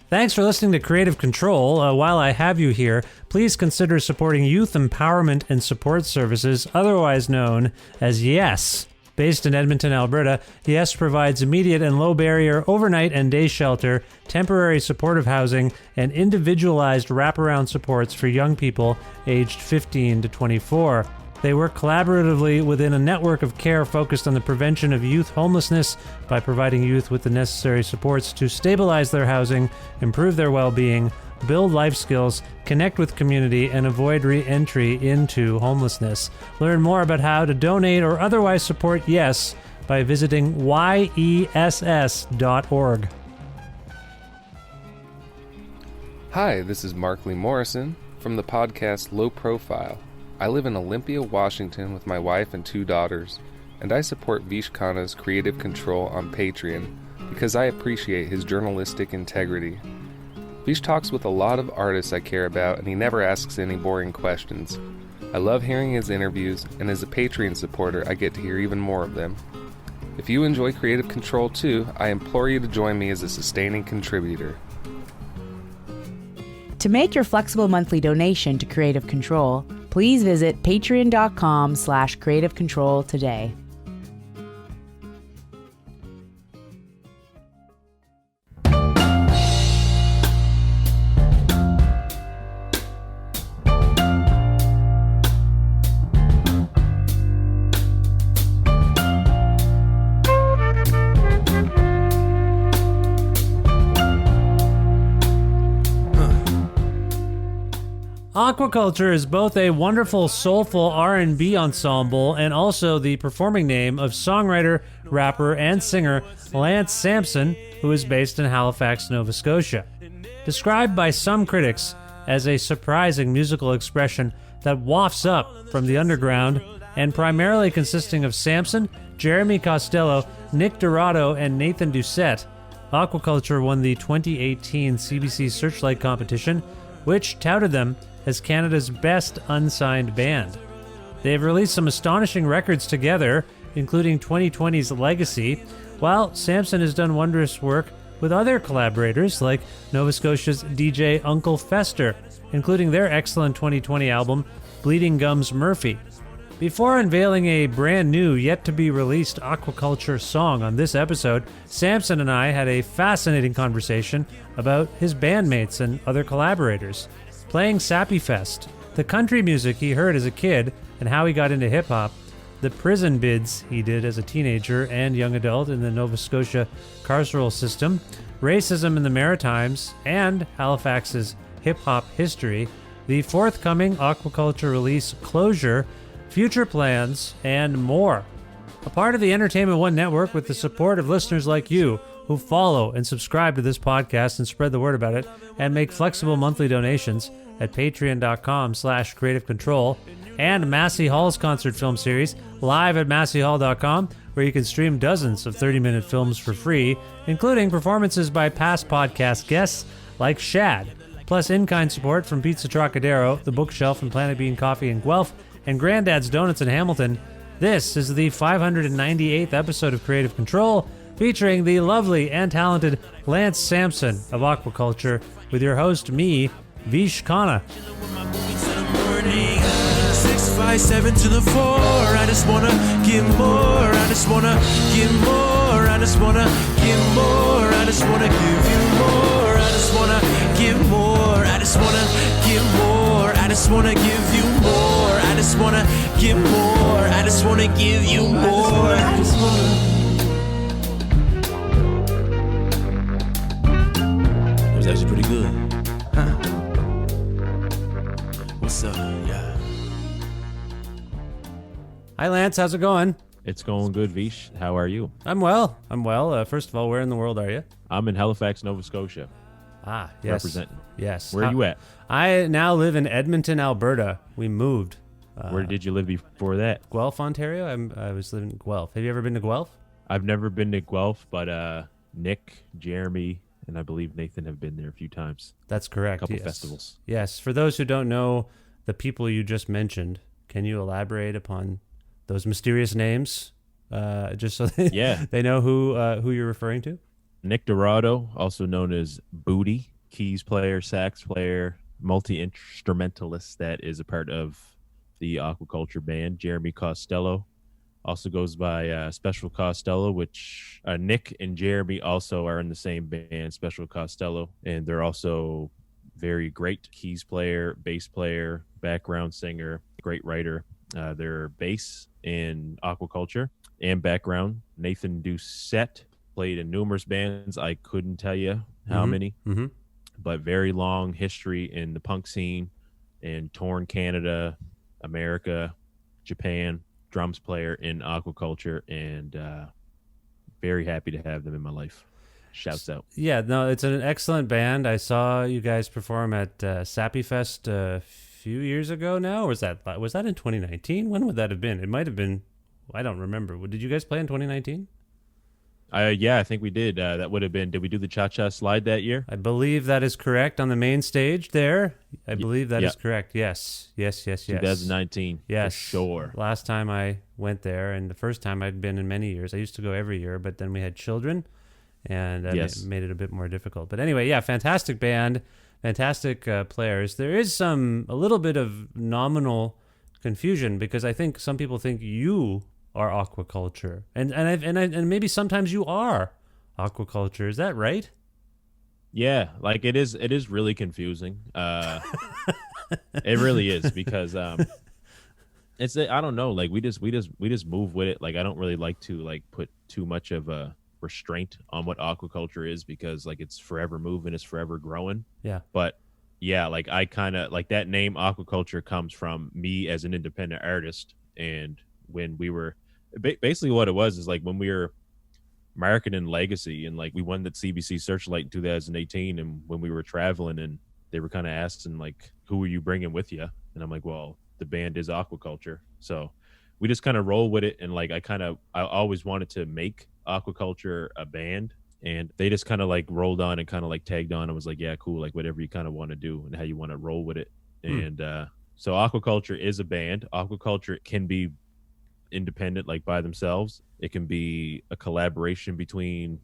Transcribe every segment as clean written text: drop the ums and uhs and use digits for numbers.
Thanks for listening to Creative Control. While I have you here, please consider supporting Youth Empowerment and Support Services, otherwise known as YES. Based in Edmonton, Alberta, YES provides immediate and low-barrier overnight and day shelter, temporary supportive housing, and individualized wraparound supports for young people aged 15 to 24. They work collaboratively within a network of care focused on the prevention of youth homelessness by providing youth with the necessary supports to stabilize their housing, improve their well-being, build life skills, connect with community, and avoid re-entry into homelessness. Learn more about how to donate or otherwise support YES by visiting yess.org. Hi, this is Mark Lee Morrison from the podcast Low Profile. I live in Olympia, Washington with my wife and 2 daughters, and I support Vish Khanna's Creative Control on Patreon because I appreciate his journalistic integrity. Vish talks with a lot of artists I care about, and he never asks any boring questions. I love hearing his interviews, and as a Patreon supporter, I get to hear even more of them. If you enjoy Creative Control too, I implore you to join me as a sustaining contributor. To make your flexible monthly donation to Creative Control, please visit patreon.com/creativecontrol today. Aquakultre is both a wonderful, soulful R&B ensemble and also the performing name of songwriter, rapper, and singer Lance Sampson, who is based in Halifax, Nova Scotia. Described by some critics as a surprising musical expression that wafts up from the underground and primarily consisting of Sampson, Jeremy Costello, Nick Dorado, and Nathan Doucette, Aquakultre won the 2018 CBC Searchlight competition, which touted them as Canada's best unsigned band. They've released some astonishing records together, including 2020's Legacy, while Sampson has done wondrous work with other collaborators like Nova Scotia's DJ Uncle Fester, including their excellent 2020 album, Bleeding Gums Murphy. Before unveiling a brand new, yet-to-be-released Aquakultre song on this episode, Sampson and I had a fascinating conversation about his bandmates and other collaborators. Playing Sappy Fest, the country music he heard as a kid and how he got into hip-hop, the prison bids he did as a teenager and young adult in the Nova Scotia carceral system, racism in the Maritimes, and Halifax's hip-hop history, the forthcoming Aquakultre release Closure, future plans, and more. A part of the Entertainment One Network with the support of listeners like you who follow and subscribe to this podcast and spread the word about it and make flexible monthly donations at patreon.com/creativecontrol, and Massey Hall's concert film series live at masseyhall.com, where you can stream dozens of 30-minute films for free, including performances by past podcast guests like Shad, plus in-kind support from Pizza Trocadero, The Bookshelf, and Planet Bean Coffee in Guelph, and Granddad's Donuts in Hamilton. This is the 598th episode of Creative Control, featuring the lovely and talented Lance Sampson of Aquakultre, with your host, me, Vish Khanna. 6, 5, 7 to the 4. I just wanna get more. I just wanna get more. I just wanna get more. I just wanna give you more. I just wanna get more. I just wanna get more. I just wanna give you more. I just wanna get more. I just wanna give you more. I just wanna. That was actually pretty good. Huh? What's up? Yeah. Hi, Lance. How's it going? It's going good, Vish. How are you? I'm well. First of all, where in the world are you? I'm in Halifax, Nova Scotia. Ah, yes. Representing. Yes. Where are you at? I now live in Edmonton, Alberta. We moved. Where did you live before that? Guelph, Ontario. I was living in Guelph. Have you ever been to Guelph? I've never been to Guelph, but Nick, Jeremy, and I believe Nathan have been there a few times. That's correct. A couple yes. festivals. Yes. For those who don't know the people you just mentioned, can you elaborate upon those mysterious names? Just so they know who you're referring to? Nick Dorado, also known as Booty, keys player, sax player, multi-instrumentalist that is a part of the Aquaculture band. Jeremy Costello also goes by Special Costello, which Nick and Jeremy also are in the same band, Special Costello, and they're also very great keys player, bass player, background singer, great writer. Their bass in Aquaculture and background, Nathan Doucette, played in numerous bands. I couldn't tell you how many, but very long history in the punk scene in Torn, Canada, America, Japan, drums player in Aquaculture, and very happy to have them in my life. Shouts out. Yeah, no, it's an excellent band. I saw you guys perform at Sappy Fest a few years ago now, or was that in 2019? When would that have been? It might have been, I don't remember. Did you guys play in 2019? Yeah, I think we did. That would have been, did we do the Cha-Cha Slide that year? I believe that is correct on the main stage there. I believe that is correct. Yes. 2019. Yes. For sure. Last time I went there, and the first time I'd been in many years. I used to go every year, but then we had children, and that made it a bit more difficult. But anyway, yeah, fantastic band, fantastic players. There is a little bit of nominal confusion because I think some people think you are Aquaculture, and maybe sometimes you are Aquaculture. Is that right? Yeah, like it is really confusing. It really is because it's I don't know, like we just move with it. Like I don't really like to like put too much of a restraint on what Aquaculture is because like it's forever moving, it's forever growing. Yeah. But yeah, like I kind of like that name Aquaculture comes from me as an independent artist, and when we were basically what it was is like when we were marketing Legacy and like we won that CBC Searchlight in 2018, and when we were traveling and they were kind of asking like who are you bringing with you, and I'm like, well, the band is Aquaculture, so we just kind of roll with it. And like I always wanted to make Aquaculture a band, and they just kind of like rolled on and kind of like tagged on and was like, yeah, cool, like whatever you kind of want to do and how you want to roll with it. And so Aquaculture is a band. Aquaculture can be independent, like by themselves. It can be a collaboration between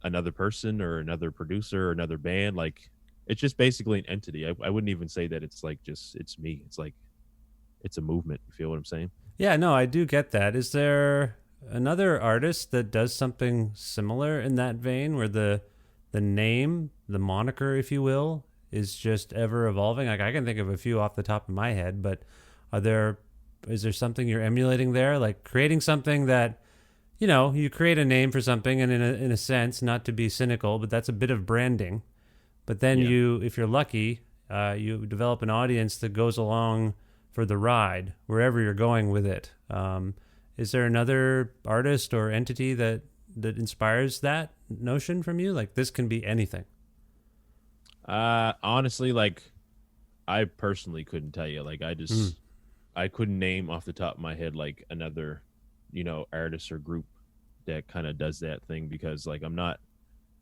another person or another producer or another band. Like it's just basically an entity. I wouldn't even say that it's like just it's me. It's like it's a movement. You feel what I'm saying? Yeah, no, I do get that. Is there another artist that does something similar in that vein where the name, the moniker, if you will, is just ever evolving? Like I can think of a few off the top of my head, but is there something you're emulating there, like creating something that, you know, you create a name for something, and in a sense, not to be cynical, but that's a bit of branding. But then if you're lucky, you develop an audience that goes along for the ride wherever you're going with it. Is there another artist or entity that inspires that notion from you? Like this can be anything. Honestly, like I personally couldn't tell you. Like I couldn't name off the top of my head like another, you know, artist or group that kind of does that thing, because like I'm not,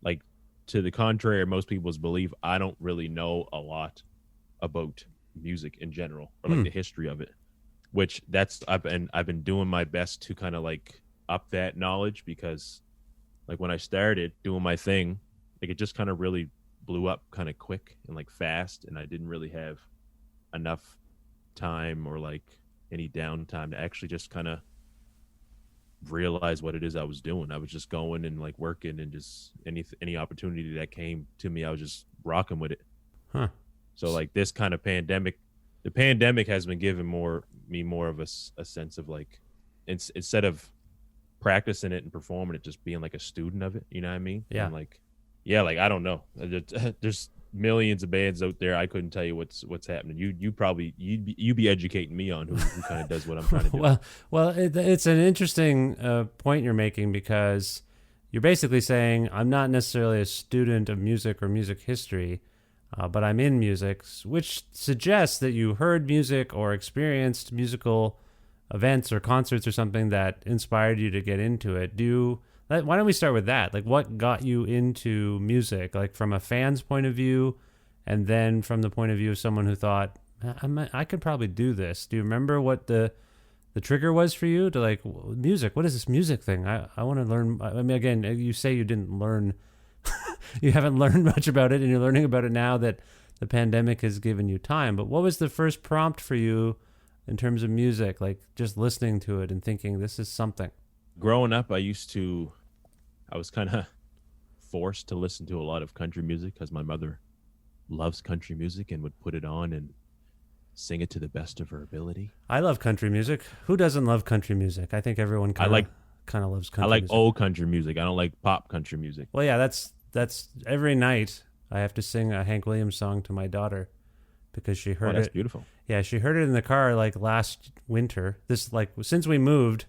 like, to the contrary of most people's belief, I don't really know a lot about music in general or like the history of it, which I've been doing my best to kind of like up that knowledge, because like when I started doing my thing, like it just kind of really blew up kind of quick and like fast, and I didn't really have enough time or like any downtime to actually just kind of realize what it is I was doing. I was just going and like working, and just any opportunity that came to me, I was just rocking with it. So like this kind of pandemic, the pandemic has been giving me more of a sense of like, instead of practicing it and performing it, just being like a student of it. You know what I mean? Yeah. And like, yeah, like I don't know. There's millions of bands out there. I couldn't tell you what's happening. You'd be educating me on who kind of does what I'm trying to do. Well, it's an interesting point you're making, because you're basically saying I'm not necessarily a student of music or music history, but I'm in music, which suggests that you heard music or experienced musical events or concerts or something that inspired you to get into it. Why don't we start with that? Like, what got you into music, like from a fan's point of view, and then from the point of view of someone who thought, I could probably do this. Do you remember what the trigger was for you to like, music? What is this music thing? I want to learn. I mean, again, you say you didn't learn you haven't learned much about it, and you're learning about it now that the pandemic has given you time. But what was the first prompt for you in terms of music, like just listening to it and thinking this is something? Growing up, I was kind of forced to listen to a lot of country music because my mother loves country music and would put it on and sing it to the best of her ability. I love country music. Who doesn't love country music? I think everyone kind of loves country. I like music. old country music. I don't like pop country music. Well, yeah, that's every night I have to sing a Hank Williams song to my daughter because she heard That's it. beautiful. Yeah, she heard it in the car like last winter. Since we moved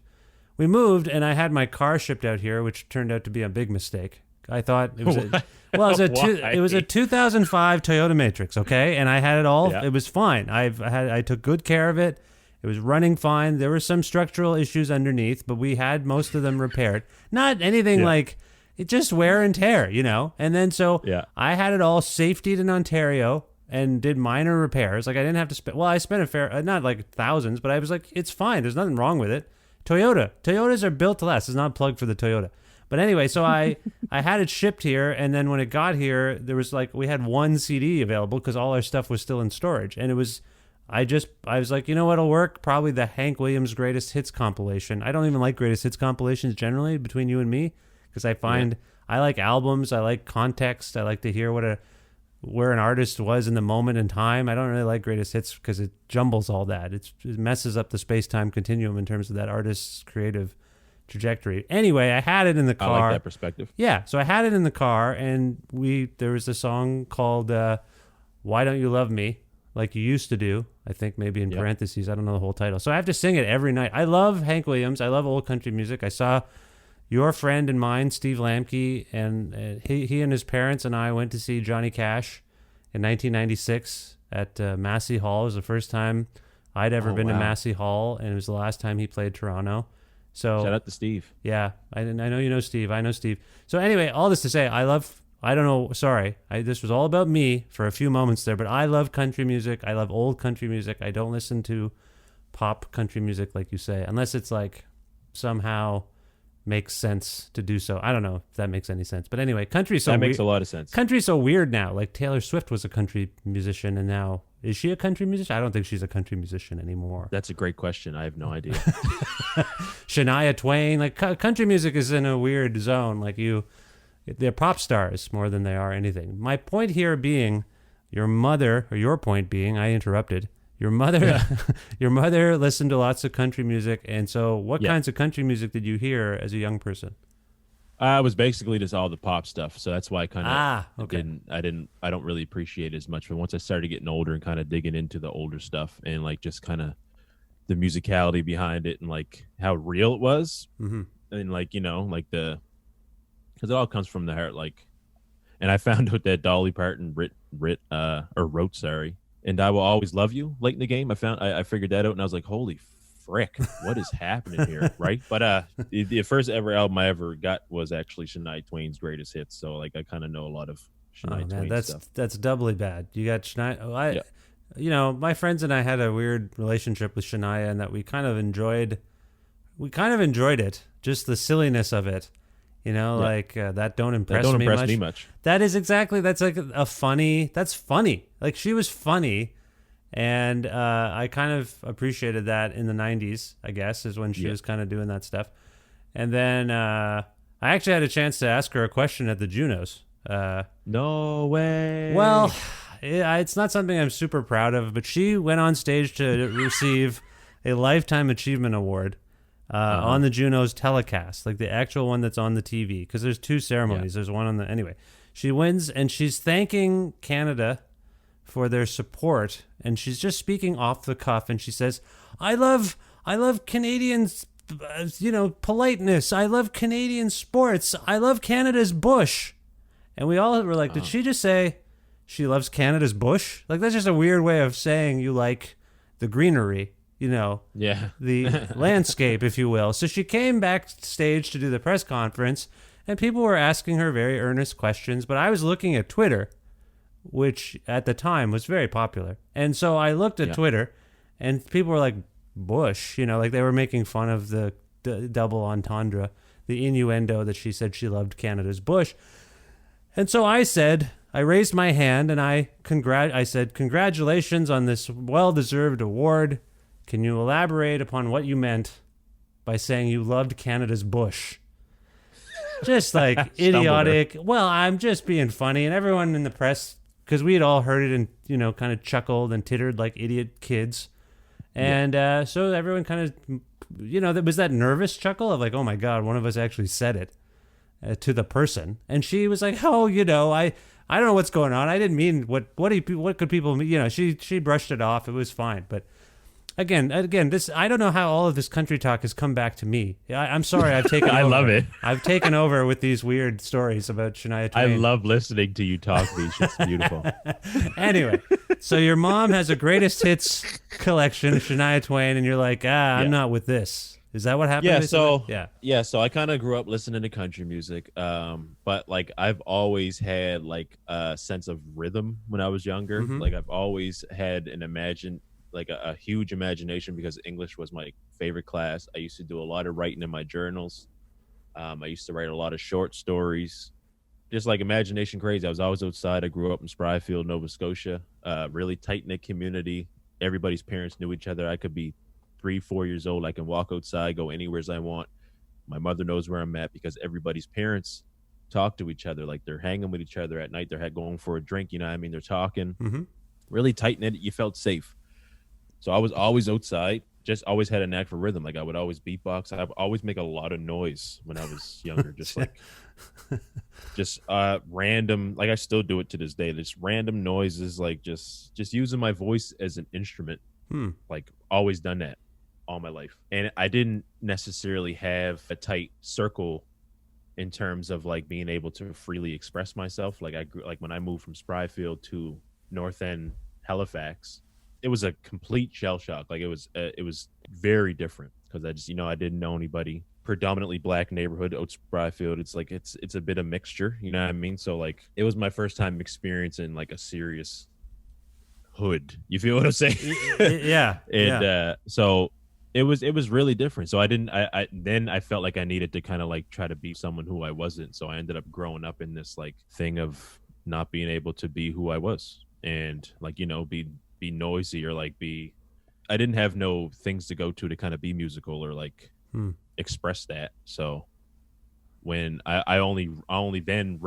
and I had my car shipped out here, which turned out to be a big mistake. I thought it was it was a 2005 Toyota Matrix, okay? And I had it all. Yeah. It was fine. I took good care of it. It was running fine. There were some structural issues underneath, but we had most of them repaired. Not anything like it, just wear and tear, you know? And then I had it all safetied in Ontario and did minor repairs. Like I didn't have to spend, I spent a fair, not like thousands, but I was like, it's fine. There's nothing wrong with it. Toyotas are built to last. It's not a plug for the Toyota. But anyway, so I had it shipped here, and then when it got here, there was we had one CD available because all our stuff was still in storage. And I was like, you know what'll work? Probably the Hank Williams Greatest Hits compilation. I don't even like Greatest Hits compilations generally, between you and me, because I find I like albums, I like context, I like to hear where an artist was in the moment in time. I don't really like Greatest Hits because it jumbles all that. It messes up the space-time continuum in terms of that artist's creative trajectory. Anyway, I had it in the car. I like that perspective. Yeah, so I had it in the car, and there was a song called Why Don't You Love Me Like You Used to Do, I think maybe in parentheses. I don't know the whole title. So I have to sing it every night. I love Hank Williams. I love old country music. I saw your friend and mine, Steve Lamke, and he and his parents and I went to see Johnny Cash in 1996 at Massey Hall. It was the first time I'd ever been to Massey Hall, and it was the last time he played Toronto. So shout out to Steve. Yeah, I know you know Steve. I know Steve. So anyway, all this to say, this was all about me for a few moments there, but I love country music. I love old country music. I don't listen to pop country music like you say, unless it's like somehow makes sense to do so. I don't know if that makes any sense. But anyway, that makes a lot of sense. Country's so weird now. Like Taylor Swift was a country musician, and now is she a country musician? I don't think she's a country musician anymore. That's a great question. I have no idea. Shania Twain, like country music is in a weird zone. Like they're pop stars more than they are anything. My point here being, your point being, I interrupted. Your mother listened to lots of country music, and so what kinds of country music did you hear as a young person? It was basically just all the pop stuff, so that's why I kind of okay. I don't really appreciate it as much. But once I started getting older and kind of digging into the older stuff and like just kind of the musicality behind it and like how real it was, and like because it all comes from the heart. Like, and I found out that Dolly Parton wrote "And I Will Always Love You" late in the game. I figured that out, and I was like, holy frick, what is happening here, right? But the first ever album I ever got was actually Shania Twain's Greatest Hits, so like I kind of know a lot of Shania Twain stuff. That's doubly bad. You got Shania. My friends and I had a weird relationship with Shania, in that we kind of enjoyed it, just the silliness of it. That don't impress me much. That's like that's funny. Like she was funny. And I kind of appreciated that in the 90s, I guess, is when she was kind of doing that stuff. And then I actually had a chance to ask her a question at the Junos. No way. Well, it's not something I'm super proud of, but she went on stage to receive a Lifetime Achievement Award on the Junos telecast, like the actual one that's on the TV, because there's two ceremonies. There's one on the... Anyway, she wins, and she's thanking Canada for their support, and she's just speaking off the cuff, and she says, I love Canadians, politeness. I love Canadian sports. I love Canada's bush. And we all were like, did she just say she loves Canada's bush? Like, that's just a weird way of saying you like the greenery, the landscape, if you will. So she came backstage to do the press conference, and people were asking her very earnest questions, but I was looking at Twitter, which at the time was very popular. And so I looked at Twitter, and people were like, Bush, like they were making fun of the double entendre, the innuendo that she said she loved Canada's bush. And so I raised my hand and I said, congratulations on this well-deserved award. Can you elaborate upon what you meant by saying you loved Canada's bush? Just like idiotic. Well, I'm just being funny. And everyone in the press, because we had all heard it and, kind of chuckled and tittered like idiot kids. And so everyone kind of, there was that nervous chuckle of like, oh my God, one of us actually said it to the person. And she was like, oh, I don't know what's going on. I didn't mean what could people mean? She brushed it off. It was fine. But Again, this I don't know how all of this country talk has come back to me. I'm sorry, I've taken over. I love it. I've taken over with these weird stories about Shania Twain. I love listening to you talk, Beach. It's beautiful. Anyway, so your mom has a greatest hits collection, Shania Twain, and you're like, I'm not with this. Is that what happened? So I kind of grew up listening to country music, but like I've always had like a sense of rhythm when I was younger. Mm-hmm. Like I've always had a huge imagination because English was my favorite class. I used to do a lot of writing in my journals. I used to write a lot of short stories, just like imagination crazy. I was always outside. I grew up in Spryfield, Nova Scotia, really tight knit community. Everybody's parents knew each other. I could be 3-4 years old. I can walk outside, go anywhere as I want. My mother knows where I'm at because everybody's parents talk to each other. Like they're hanging with each other at night. They're going for a drink. You know what I mean? They're talking. Mm-hmm. Really tight knit. You felt safe. So I was always outside, just always had a knack for rhythm. Like I would always beatbox. I would always make a lot of noise when I was younger, just random, like I still do it to this day. Just random noises, like just using my voice as an instrument. Like always done that all my life. And I didn't necessarily have a tight circle in terms of like being able to freely express myself. Like when I moved from Spryfield to North End, Halifax, it was a complete shell shock. Like it was very different because I didn't know anybody. Predominantly black neighborhood out Spryfield. It's like it's a bit of mixture, you know what I mean? So like it was my first time experiencing like a serious hood. You feel what I'm saying? Yeah. And so it was really different. So I felt like I needed to kind of like try to be someone who I wasn't. So I ended up growing up in this like thing of not being able to be who I was and like, be noisy or like I didn't have no things to go to kind of be musical or like express that. So when I only then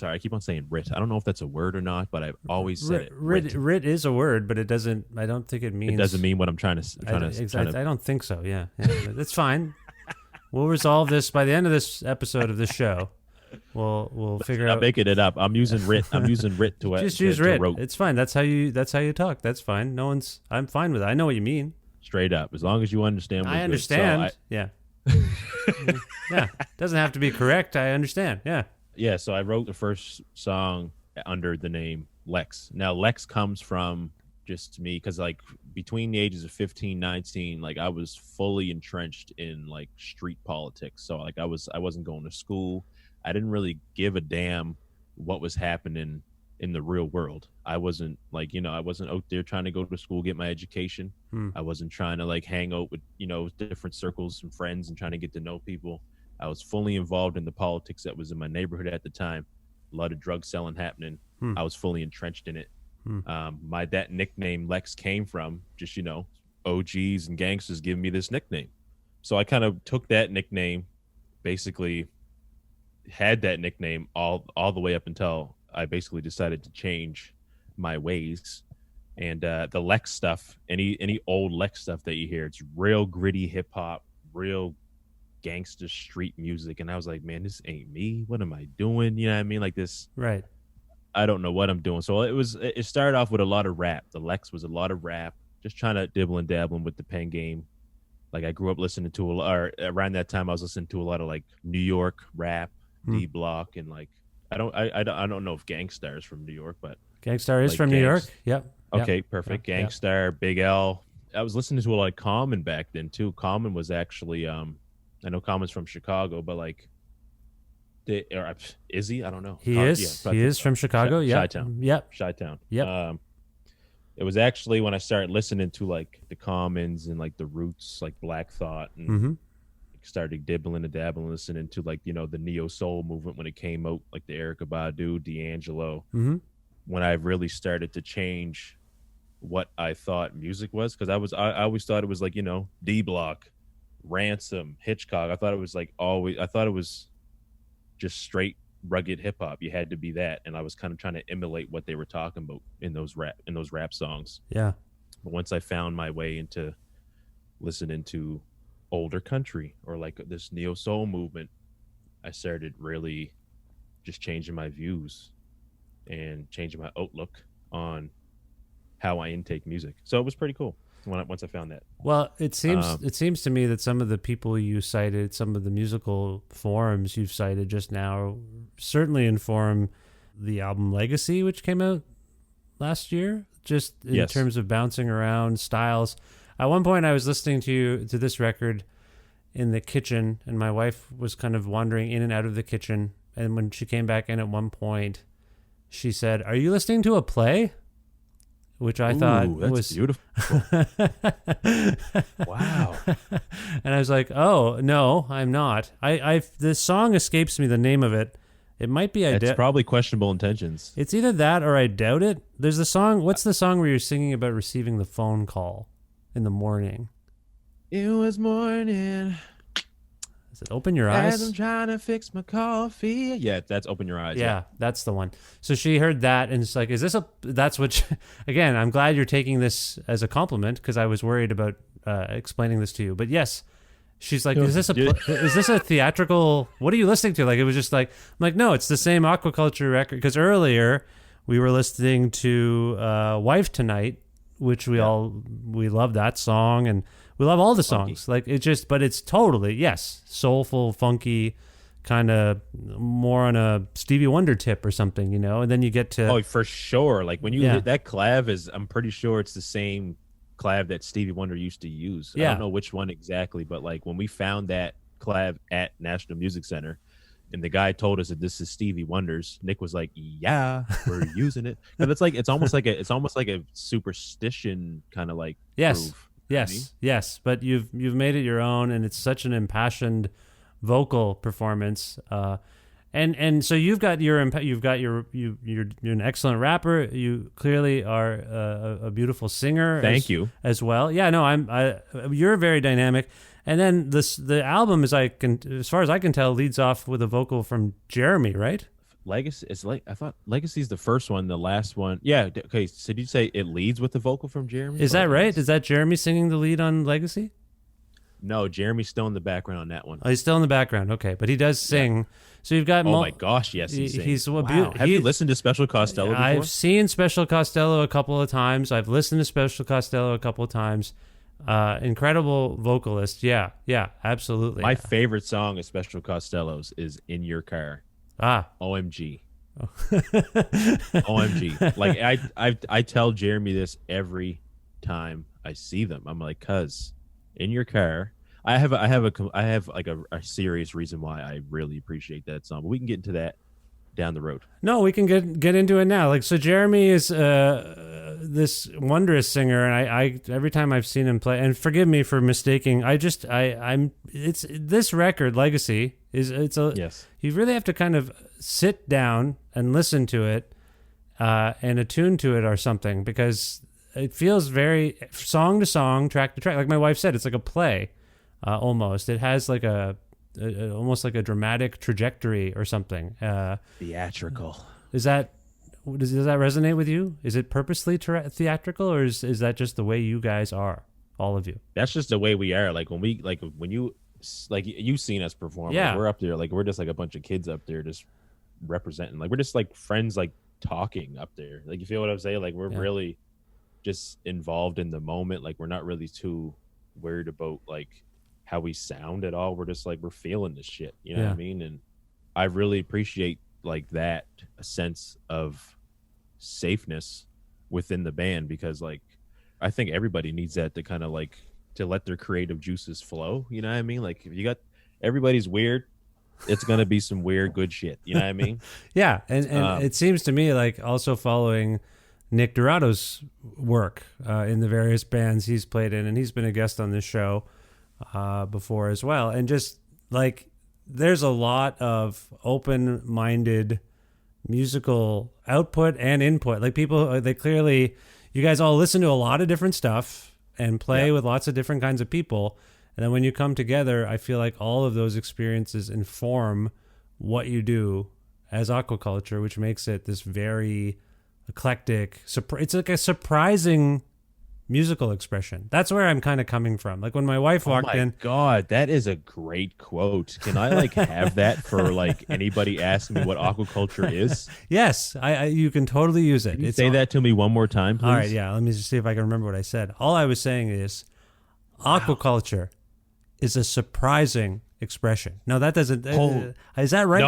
I keep on saying writ. I don't know if that's a word or not, but I've always said it. Writ is a word, but it doesn't. I don't think it means. It doesn't mean what I'm trying to. I don't think so. Yeah, that's fine. We'll resolve this by the end of this episode of this show. We'll figure out. I'm making it up. I'm using writ. I'm using writ to just use writ. It's fine. That's how you talk. That's fine. I'm fine with it. I know what you mean. Straight up. As long as you understand. I understand. Yeah. Yeah. Doesn't have to be correct. I understand. Yeah. Yeah. So I wrote the first song under the name Lex. Now Lex comes from just me because like between the ages of 15, 19, like I was fully entrenched in like street politics. So like I wasn't going to school. I didn't really give a damn what was happening in the real world. I wasn't like, I wasn't out there trying to go to school, get my education. I wasn't trying to like hang out with, different circles and friends and trying to get to know people. I was fully involved in the politics that was in my neighborhood at the time. A lot of drug selling happening. I was fully entrenched in it. That nickname Lex came from just, OGs and gangsters giving me this nickname. So I kind of took that nickname, basically had that nickname all the way up until I basically decided to change my ways. And the Lex stuff, any old Lex stuff that you hear, it's real gritty hip hop, real gangster street music. And I was like, man, this ain't me. What am I doing? You know what I mean? Like this, right? I don't know what I'm doing. So it started off with a lot of rap. The Lex was a lot of rap, just trying to dibble and dabbling with the pen game. Like I grew up listening to around that time I was listening to a lot of like New York rap, D Block, and like I don't know if Gangstar is from New York, but Gangstar is from New York. Yep. Okay, perfect. Gangstar, Big L. I was listening to a lot of Common back then too. Common was actually I know Common's from Chicago, but like is he? I don't know. He is from Chicago. Yeah. Chi-Town. Yep. Chi-Town. Yep. It was actually when I started listening to like the Commons and like the Roots, like Black Thought and started dibbling and dabbling, listening to like, you know, the neo soul movement when it came out, like the Erykah Badu, D'Angelo. Mm-hmm. When I really started to change what I thought music was, because I always thought it was like, you know, D Block, Ransom, Hitchcock. I thought it was just straight rugged hip hop. You had to be that, and I was kind of trying to emulate what they were talking about in those rap songs. Yeah. But once I found my way into listening to older country or like this neo soul movement, I started really just changing my views and changing my outlook on how I intake music. So it was pretty cool once I found that. Well, it seems to me that some of the people you cited, some of the musical forums you've cited just now, certainly inform the album Legacy, which came out last year, just in terms of bouncing around styles. At one point, I was listening to this record in the kitchen, and my wife was kind of wandering in and out of the kitchen. And when she came back in at one point, she said, "Are you listening to a play?" Which I thought was beautiful. Wow. And I was like, "Oh no, I'm not." The song escapes me the name of it. It might be It's probably Questionable Intentions. It's either that or I doubt it. There's the song. What's the song where you're singing about receiving the phone call in the morning? It was morning. Is it Open Your Eyes? As I'm trying to fix my coffee. Yeah, that's Open Your Eyes. Yeah, that's the one. So she heard that and it's like, is this that's what, again, I'm glad you're taking this as a compliment because I was worried about explaining this to you. But yes, she's like, is this a theatrical, what are you listening to? Like, it was just like, I'm like, no, it's the same Aquakultre record. Because earlier we were listening to Wife Tonight, which we love that song and we love all the songs. Like but it's totally, yes, soulful, funky, kind of more on a Stevie Wonder tip or something, you know? And then you get to... Oh, for sure. Like when you hit that clav I'm pretty sure it's the same clav that Stevie Wonder used to use. Yeah. I don't know which one exactly, but like when we found that clav at National Music Center and the guy told us that this is Stevie Wonder's, Nick was like, yeah, we're using it. And it's almost like a superstition kind of like groove. Yes, but you've made it your own, and it's such an impassioned vocal performance. And so you're an excellent rapper. You clearly are a beautiful singer. Thank you as well. Yeah, no, you're very dynamic. And then the album, as far as I can tell, leads off with a vocal from Jeremy, right? Legacy is like, I thought Legacy's the first one, the last one. Yeah. Okay. So did you say it leads with the vocal from Jeremy? Is that right? Is that Jeremy singing the lead on Legacy? No, Jeremy's still in the background on that one. Oh, he's still in the background. Okay, but he does sing. Yeah. So you've got. Oh my gosh! Yes, he sings. He's wow. Have you listened to Special Costello before? I've seen Special Costello a couple of times. I've listened to Special Costello a couple of times. Incredible vocalist. Yeah, absolutely. My favorite song of Special Costello's is "In Your Car." OMG. OMG. Like I tell Jeremy this every time I see them. I'm like, cuz In Your Car, I have like a serious reason why I really appreciate that song. But we can get into that down the road. No, we can get into it now. Like, so Jeremy is this wondrous singer, and I every time I've seen him play, and forgive me for mistaking, it's this record Legacy yes. You really have to kind of sit down and listen to it and attune to it or something, because it feels very song to song, track to track. Like my wife said, it's like a play almost. It has like almost like a dramatic trajectory or something. Theatrical. Does that resonate with you? Is it purposely theatrical, or is that just the way you guys are, all of you? That's just the way we are. Like when you've seen us perform. Yeah. Like we're up there. Like we're just like a bunch of kids up there just representing. Like we're just like friends, like talking up there. Like you feel what I'm saying? Like we're really just involved in the moment. Like we're not really too worried about like how we sound at all. We're just like, we're feeling this shit, you know what I mean? And I really appreciate like that, a sense of safeness within the band, because like I think everybody needs that to kind of like to let their creative juices flow, you know what I mean? Like if you got everybody's weird, it's gonna be some weird good shit, you know what I mean? Yeah. And it seems to me like also following Nick Dorado's work in the various bands he's played in, and he's been a guest on this show before as well. And just like there's a lot of open-minded musical output and input. Like people, they clearly, you guys all listen to a lot of different stuff and play with lots of different kinds of people. And then when you come together, I feel like all of those experiences inform what you do as Aquakultre, which makes it this very eclectic. It's like a surprising musical expression. That's where I'm kind of coming from. Like when my wife walked in. God, that is a great quote. Can I like have that for like anybody asking me what aquaculture is? Yes, I you can totally use it. Can you say that to me one more time, please? All right, yeah. Let me just see if I can remember what I said. All I was saying is aquaculture is a surprising expression. No, that doesn't. Is that right?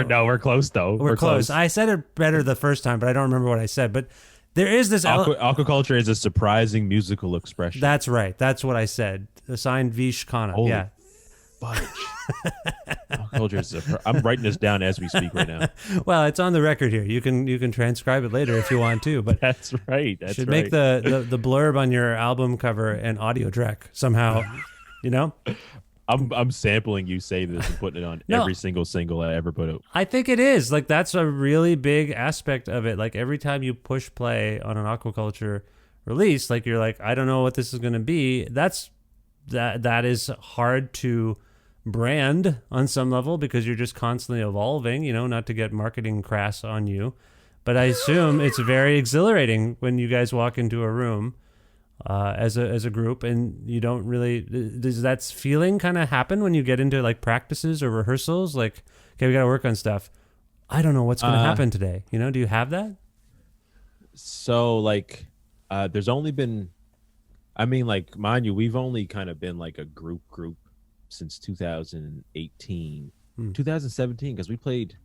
No, we're close though. We're close. I said it better the first time, but I don't remember what I said. But there is this aquaculture is a surprising musical expression. That's right. That's what I said. Assigned Vish Khanna. Holy yeah. Fudge. Aquaculture is I'm writing this down as we speak right now. Well, it's on the record here. You can transcribe it later if you want to. But that's right. That's should right. make the blurb on your album cover an audio track somehow. You know. I'm sampling you say this and putting it on every single single I ever put out. I think it is. Like that's a really big aspect of it. Like every time you push play on an Aquakultre release, like you're like, I don't know what this is going to be. That is hard to brand on some level because you're just constantly evolving, you know, not to get marketing crass on you. But I assume it's very exhilarating when you guys walk into a room as a group, and you don't really, does that feeling kind of happen when you get into like practices or rehearsals? Like, okay, we got to work on stuff. I don't know what's going to happen today. You know, do you have that? So like, there's only been, I mean, like, mind you, we've only kind of been like a group since 2018, 2017, because we played,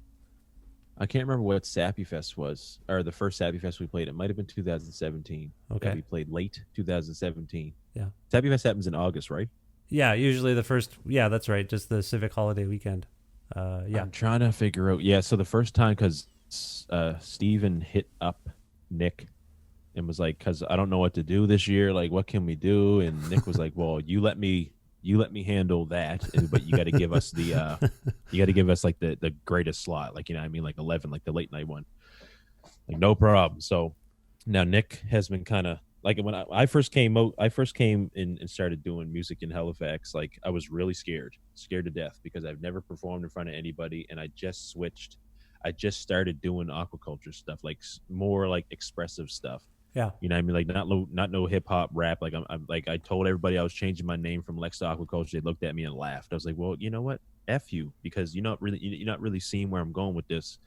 I can't remember what Sappy Fest was, or the first Sappy Fest we played. It might have been 2017. Okay. We played late 2017. Yeah. Sappy Fest happens in August, right? Yeah, usually the first, yeah, that's right. Just the civic holiday weekend. Yeah. I'm trying to figure out. Yeah, so the first time, because Steven hit up Nick and was like, because I don't know what to do this year. Like, what can we do? And Nick was like, well, you let me handle that, but you got to give us like the greatest slot, like, you know what I mean, like 11, like the late night one. Like, no problem. So now Nick has been kind of like, when I first came in and started doing music in Halifax, like I was really scared to death because I've never performed in front of anybody, and I just started doing aquaculture stuff, like more like expressive stuff. Yeah. You know what I mean? Like not no hip hop rap. Like I'm like, I told everybody I was changing my name from Lex to Aquaculture. They looked at me and laughed. I was like, well, you know what? F you, because you're not really seeing where I'm going with this.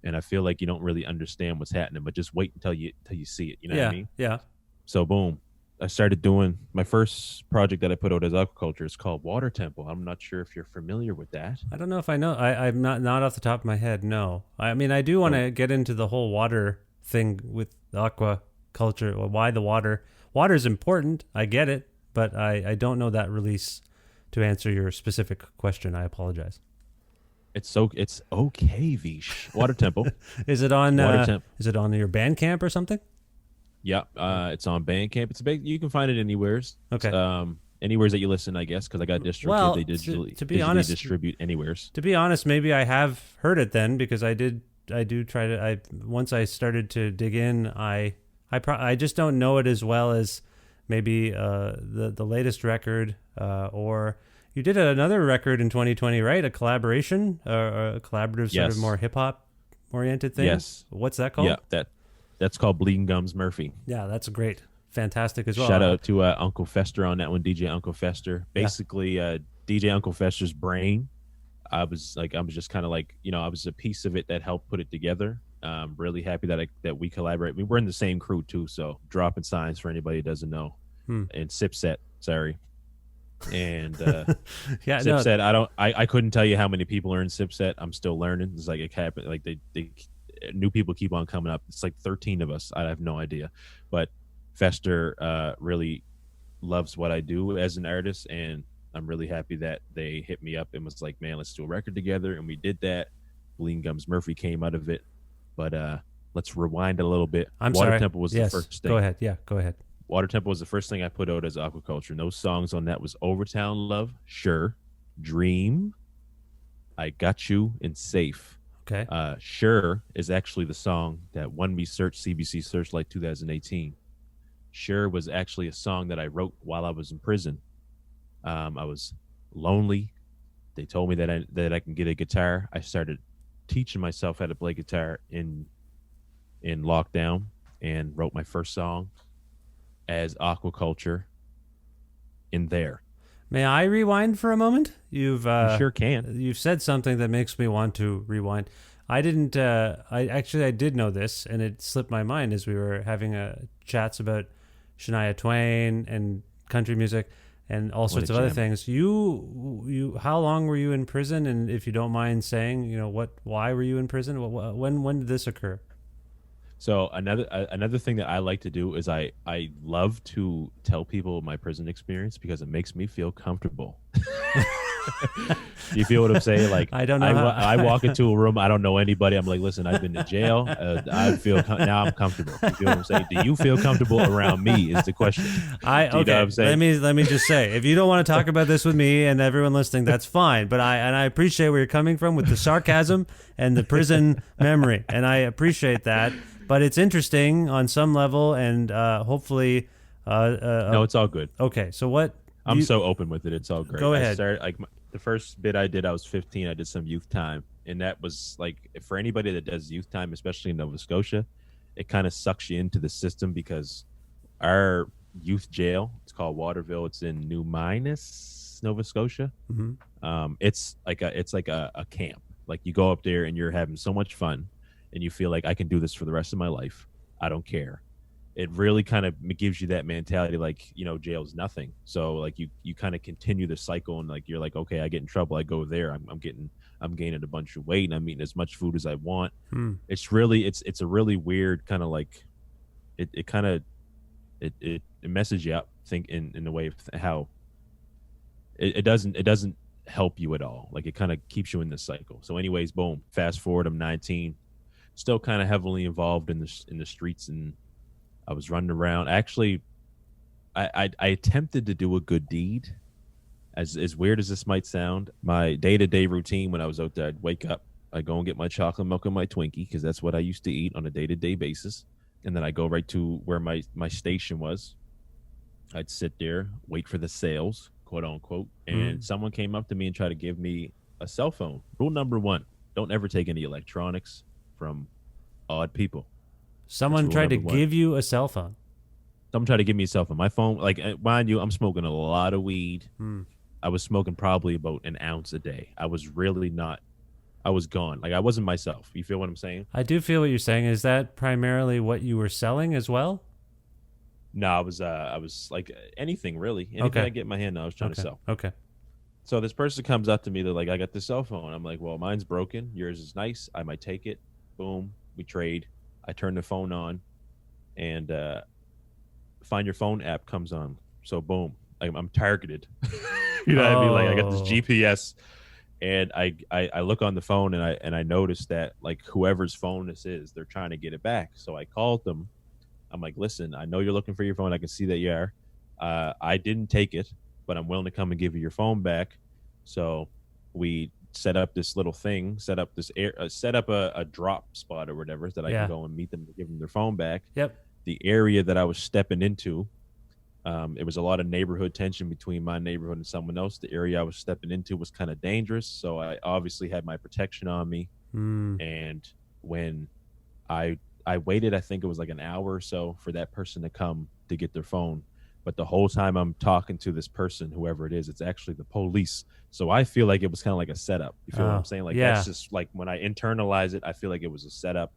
And I feel like you don't really understand what's happening, but just wait until you see it. You know what I mean? Yeah. So boom. I started doing my first project that I put out as Aquaculture. It's called Water Temple. I'm not sure if you're familiar with that. I don't know if I know. I'm not off the top of my head. No. I mean, I do want to get into the whole water thing with aquaculture. Why the water? Water is important. I get it, but I don't know that release to answer your specific question. I apologize. It's okay, Vish. Water Temple. Is it on? Is it on your Bandcamp or something? Yeah, it's on Bandcamp. You can find it anywheres. Okay. Anywheres that you listen, I guess, because I got distributed. Well, they digitally, to be honest, distribute anywheres. To be honest, maybe I have heard it then, because I do try to. Once I started to dig in, I just don't know it as well as maybe the latest record, or you did another record in 2020, right? A collaboration, or a collaborative sort of more hip hop oriented thing. Yes. What's that called? Yeah, that's called Bleeding Gums Murphy. Yeah, that's great, fantastic as well. Shout out to Uncle Fester on that one, DJ Uncle Fester. Basically, DJ Uncle Fester's brain. I was just kind of like, you know, I was a piece of it that helped put it together. Really happy that we collaborate. I mean, we're in the same crew too, so dropping signs for anybody who doesn't know. And Sipset, sorry. And yeah, Sipset, I couldn't tell you how many people are in Sipset. I'm still learning. It's like they new people keep on coming up. It's like 13 of us. I have no idea. But Fester really loves what I do as an artist, and I'm really happy that they hit me up and was like, man, let's do a record together. And we did that. Bleeding Gums Murphy came out of it. But let's rewind a little bit. I'm Water sorry. Temple was the first thing. Go ahead. Yeah, go ahead. Water Temple was the first thing I put out as Aquakultre. No songs on that was Overtown Love, Sure, Dream, I Got You, and Safe. Okay. Sure is actually the song that won me CBC Searchlight 2018. Sure was actually a song that I wrote while I was in prison. I was lonely. They told me that I can get a guitar. I started teaching myself how to play guitar in lockdown and wrote my first song as Aquakultre in there. May I rewind for a moment? You sure can. You've said something that makes me want to rewind. I didn't. I did know this, and it slipped my mind as we were having chats about Shania Twain and country music and all sorts of other things. You. How long were you in prison? And if you don't mind saying, why were you in prison? When did this occur? So another thing that I like to do is I love to tell people my prison experience because it makes me feel comfortable. You feel what I'm saying? Like I don't know. I walk into a room, I don't know anybody. I'm like, listen, I've been to jail. I feel now I'm comfortable. You feel what I'm saying? Do you feel comfortable around me? Is the question. Okay. You know what I'm saying? Let me just say, if you don't want to talk about this with me and everyone listening, that's fine. But I appreciate where you're coming from with the sarcasm and the prison memory, and I appreciate that. But it's interesting on some level, and hopefully. No, it's all good. Okay, so what? I'm so open with it. It's all great. Go ahead. I started, the first bit I did, I was 15. I did some youth time, and that was like for anybody that does youth time, especially in Nova Scotia, it kind of sucks you into the system because our youth jail, it's called Waterville. It's in New Minas, Nova Scotia. Mm-hmm. It's like a camp. Like you go up there and you're having so much fun. And you feel like I can do this for the rest of my life. I don't care. It really kind of gives you that mentality, like, jail's nothing. So like you kind of continue the cycle and like, you're like, okay, I get in trouble. I go there. I'm gaining a bunch of weight and I'm eating as much food as I want. It's really, it's a really weird kind of like, it messes you up in the way of how it doesn't help you at all. Like it kind of keeps you in this cycle. So anyways, boom, fast forward, I'm 19. Still kind of heavily involved in the streets, and I was running around. Actually, I attempted to do a good deed. As weird as this might sound, my day-to-day routine when I was out there, I'd wake up, I'd go and get my chocolate milk and my Twinkie, because that's what I used to eat on a day-to-day basis. And then I go right to where my station was. I'd sit there, wait for the sales, quote unquote, and someone came up to me and tried to give me a cell phone. Rule number 1, don't ever take any electronics from odd people. Someone tried to give you a cell phone. Someone tried to give me a cell phone. My phone, like, mind you, I'm smoking a lot of weed. I was smoking probably about an ounce a day. I was really not, I was gone. Like, I wasn't myself. You feel what I'm saying? I do feel what you're saying. Is that primarily what you were selling as well? No, I was like anything really. Anything I get in my hand, I was trying to sell. Okay. So this person comes up to me. They're like, I got this cell phone. I'm like, well, mine's broken. Yours is nice. I might take it. Boom. We trade. I turn the phone on, and Find Your Phone app comes on. So boom, I'm targeted. You know what I mean? Like I got this GPS, and I look on the phone and I notice that like whoever's phone this is, they're trying to get it back. So I called them. I'm like, listen, I know you're looking for your phone. I can see that you are. I didn't take it, but I'm willing to come and give you your phone back. So we set up this little thing, set up a drop spot or whatever that I can go and meet them to give them their phone back. Yep. The area that I was stepping into, it was a lot of neighborhood tension between my neighborhood and someone else. The area I was stepping into was kind of dangerous, so I obviously had my protection on me. And when I waited, I think it was like an hour or so for that person to come to get their phone. But the whole time I'm talking to this person, whoever it is, it's actually the police. So I feel like it was kind of like a setup. You feel what I'm saying? Like that's just like when I internalize it, I feel like it was a setup,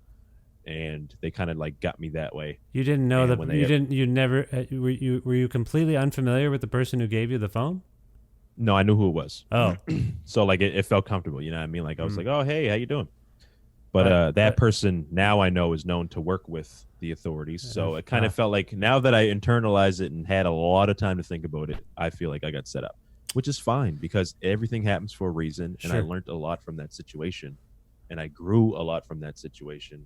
and they kind of like got me that way. You didn't know that were you completely unfamiliar with the person who gave you the phone? No, I knew who it was. Oh, so like it felt comfortable. You know what I mean? Like I was like, oh hey, how you doing? But that person now I know is known to work with the authorities. So it kind of felt like now that I internalized it and had a lot of time to think about it, I feel like I got set up, which is fine because everything happens for a reason. And I learned a lot from that situation, and I grew a lot from that situation.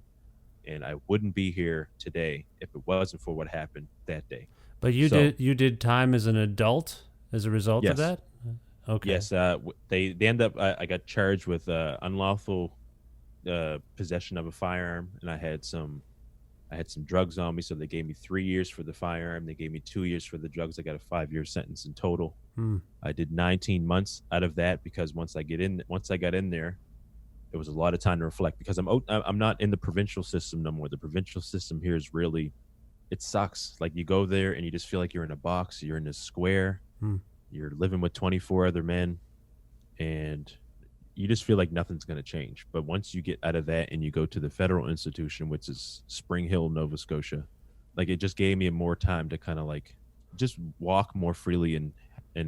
And I wouldn't be here today if it wasn't for what happened that day. But you did time as an adult as a result of Yes. that? Okay. Yes, they end up. I got charged with unlawful possession of a firearm, and I had some drugs on me. So they gave me 3 years for the firearm. They gave me 2 years for the drugs. I got a 5-year sentence in total. I did 19 months out of that because once I got in there, it was a lot of time to reflect because I'm not in the provincial system no more. The provincial system here is really, it sucks. Like you go there and you just feel like you're in a box. You're in a square. You're living with 24 other men, and you just feel like nothing's going to change. But once you get out of that and you go to the federal institution, which is Spring Hill, Nova Scotia, like it just gave me more time to kind of like just walk more freely and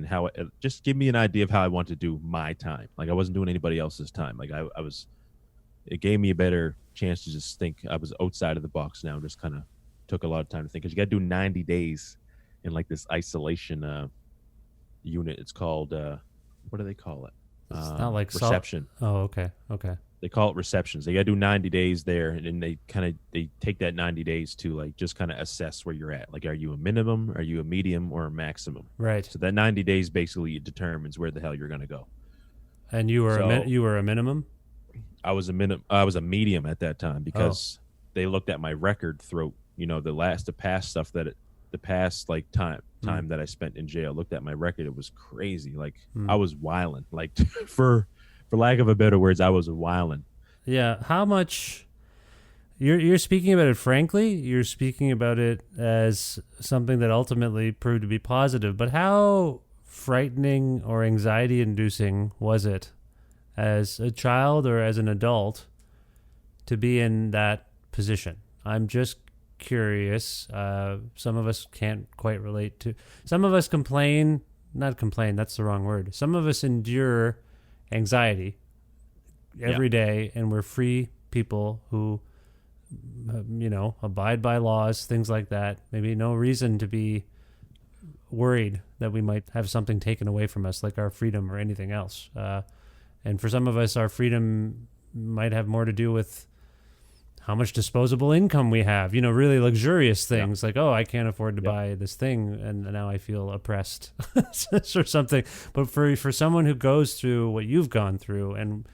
how it just give me an idea of how I want to do my time. Like I wasn't doing anybody else's time. Like it gave me a better chance to just think I was outside of the box now. Just kind of took a lot of time to think because you got to do 90 days in like this isolation unit. It's called what do they call it? It's not like reception. Oh, okay. They call it receptions. They got to do 90 days there, and then they take that 90 days to like just kind of assess where you're at. Like, are you a minimum, are you a medium, or a maximum? Right. So that 90 days basically determines where the hell you're going to go. And you were you were a minimum? I was a medium at that time because they looked at my record through the past stuff the past like time that I spent in jail. Looked at my record. It was crazy. Like I was wilding. Like for lack of a better words, I was wilding. Yeah. How much? You're speaking about it frankly. You're speaking about it as something that ultimately proved to be positive. But how frightening or anxiety-inducing was it as a child or as an adult to be in that position? I'm just curious. Some of us can't quite relate to. Some of us not complain, that's the wrong word. Some of us endure anxiety every day, and we're free people who abide by laws, things like that. Maybe no reason to be worried that we might have something taken away from us, like our freedom or anything else. And for some of us, our freedom might have more to do with how much disposable income we have, really luxurious things like, I can't afford to buy this thing, and now I feel oppressed or something. But for someone who goes through what you've gone through, and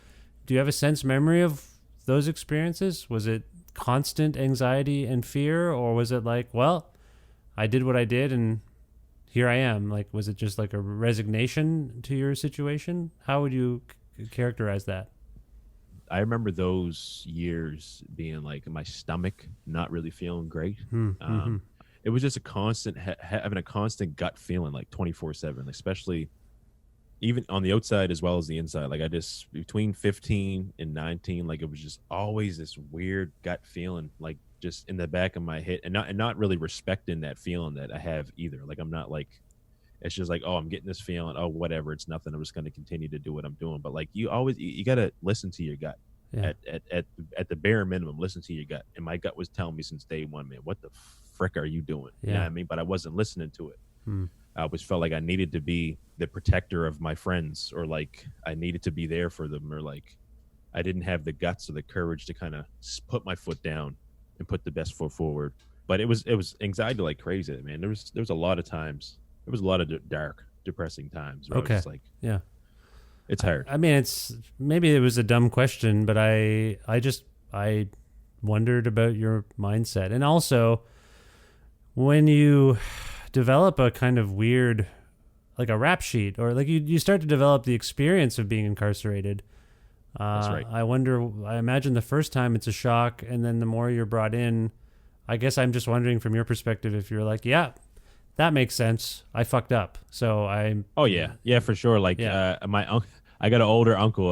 do you have a memory of those experiences? Was it constant anxiety and fear, or was it like, well, I did what I did and here I am? Like, was it just like a resignation to your situation? How would you characterize that? I remember those years being like my stomach not really feeling great. It was just a constant having a constant gut feeling, like 24/7, especially even on the outside as well as the inside. Like I just between 15 and 19, like it was just always this weird gut feeling, like just in the back of my head, and not really respecting that feeling that I have either. Like I'm not like, it's just like, I'm getting this feeling. Oh, whatever. It's nothing. I'm just going to continue to do what I'm doing. But like you got to listen to your gut. Yeah. At the bare minimum, listen to your gut. And my gut was telling me since day one, man, what the frick are you doing? Yeah. You know what I mean? But I wasn't listening to it. I always felt like I needed to be the protector of my friends, or like I needed to be there for them, or like I didn't have the guts or the courage to kind of put my foot down and put the best foot forward. But it was anxiety like crazy, man. There was a lot of times. There was a lot of dark, depressing times. Where I was just like, yeah, it's hard. I mean, maybe it was a dumb question, but I wondered about your mindset, and also when you develop a kind of weird, like a rap sheet, or like you start to develop the experience of being incarcerated. That's right. I imagine the first time it's a shock, and then the more you're brought in, I guess I'm just wondering from your perspective if you're like, yeah, that makes sense. I fucked up. So Oh yeah, for sure. Like my uncle, I got an older uncle.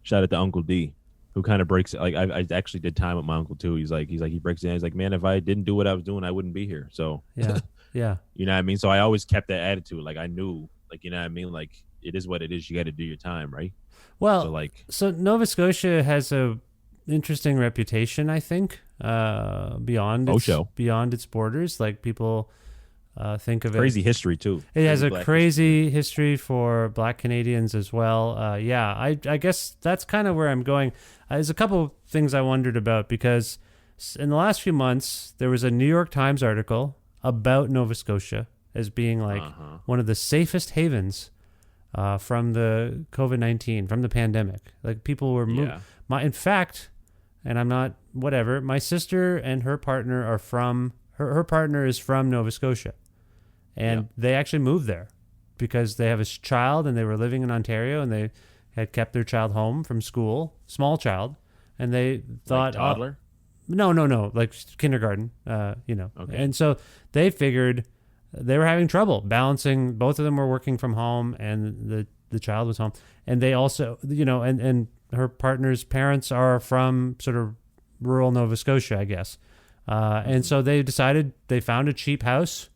Shout out to Uncle D, who kind of breaks. Like I actually did time with my uncle too. He breaks it down. He's like, man, if I didn't do what I was doing, I wouldn't be here. So yeah. You know what I mean? So I always kept that attitude. Like I knew, like, you know what I mean? Like it is what it is. You got to do your time, right? Well, so Nova Scotia has a interesting reputation, I think, beyond its borders. Like people think of crazy history too. It has a crazy history for Black Canadians as well. I guess that's kind of where I'm going. There's a couple things I wondered about, because in the last few months there was a New York Times article about Nova Scotia as being like one of the safest havens from the COVID-19, from the pandemic. Like people were moved. In fact, and I'm not whatever. My sister and her partner are from her partner is from Nova Scotia, and they actually moved there because they have a child and they were living in Ontario and they had kept their child home from school, small child, and they thought, like toddler? No, like kindergarten, Okay. And so they figured they were having trouble balancing. Both of them were working from home and the child was home. And they also, and her partner's parents are from sort of rural Nova Scotia, I guess. And so they decided they found a cheap house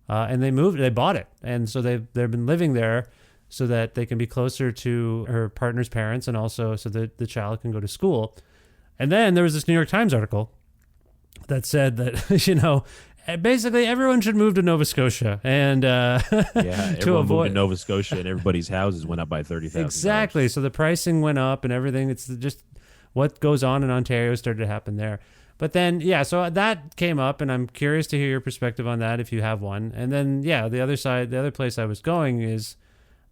and they bought it. And so they've been living there so that they can be closer to her partner's parents and also so that the child can go to school. And then there was this New York Times article that said that, basically everyone should move to Nova Scotia. And everyone moved to Nova Scotia and everybody's houses went up by $30,000. Exactly. So the pricing went up and everything. It's just what goes on in Ontario started to happen there. But then, so that came up, and I'm curious to hear your perspective on that if you have one. And then, the other place I was going is,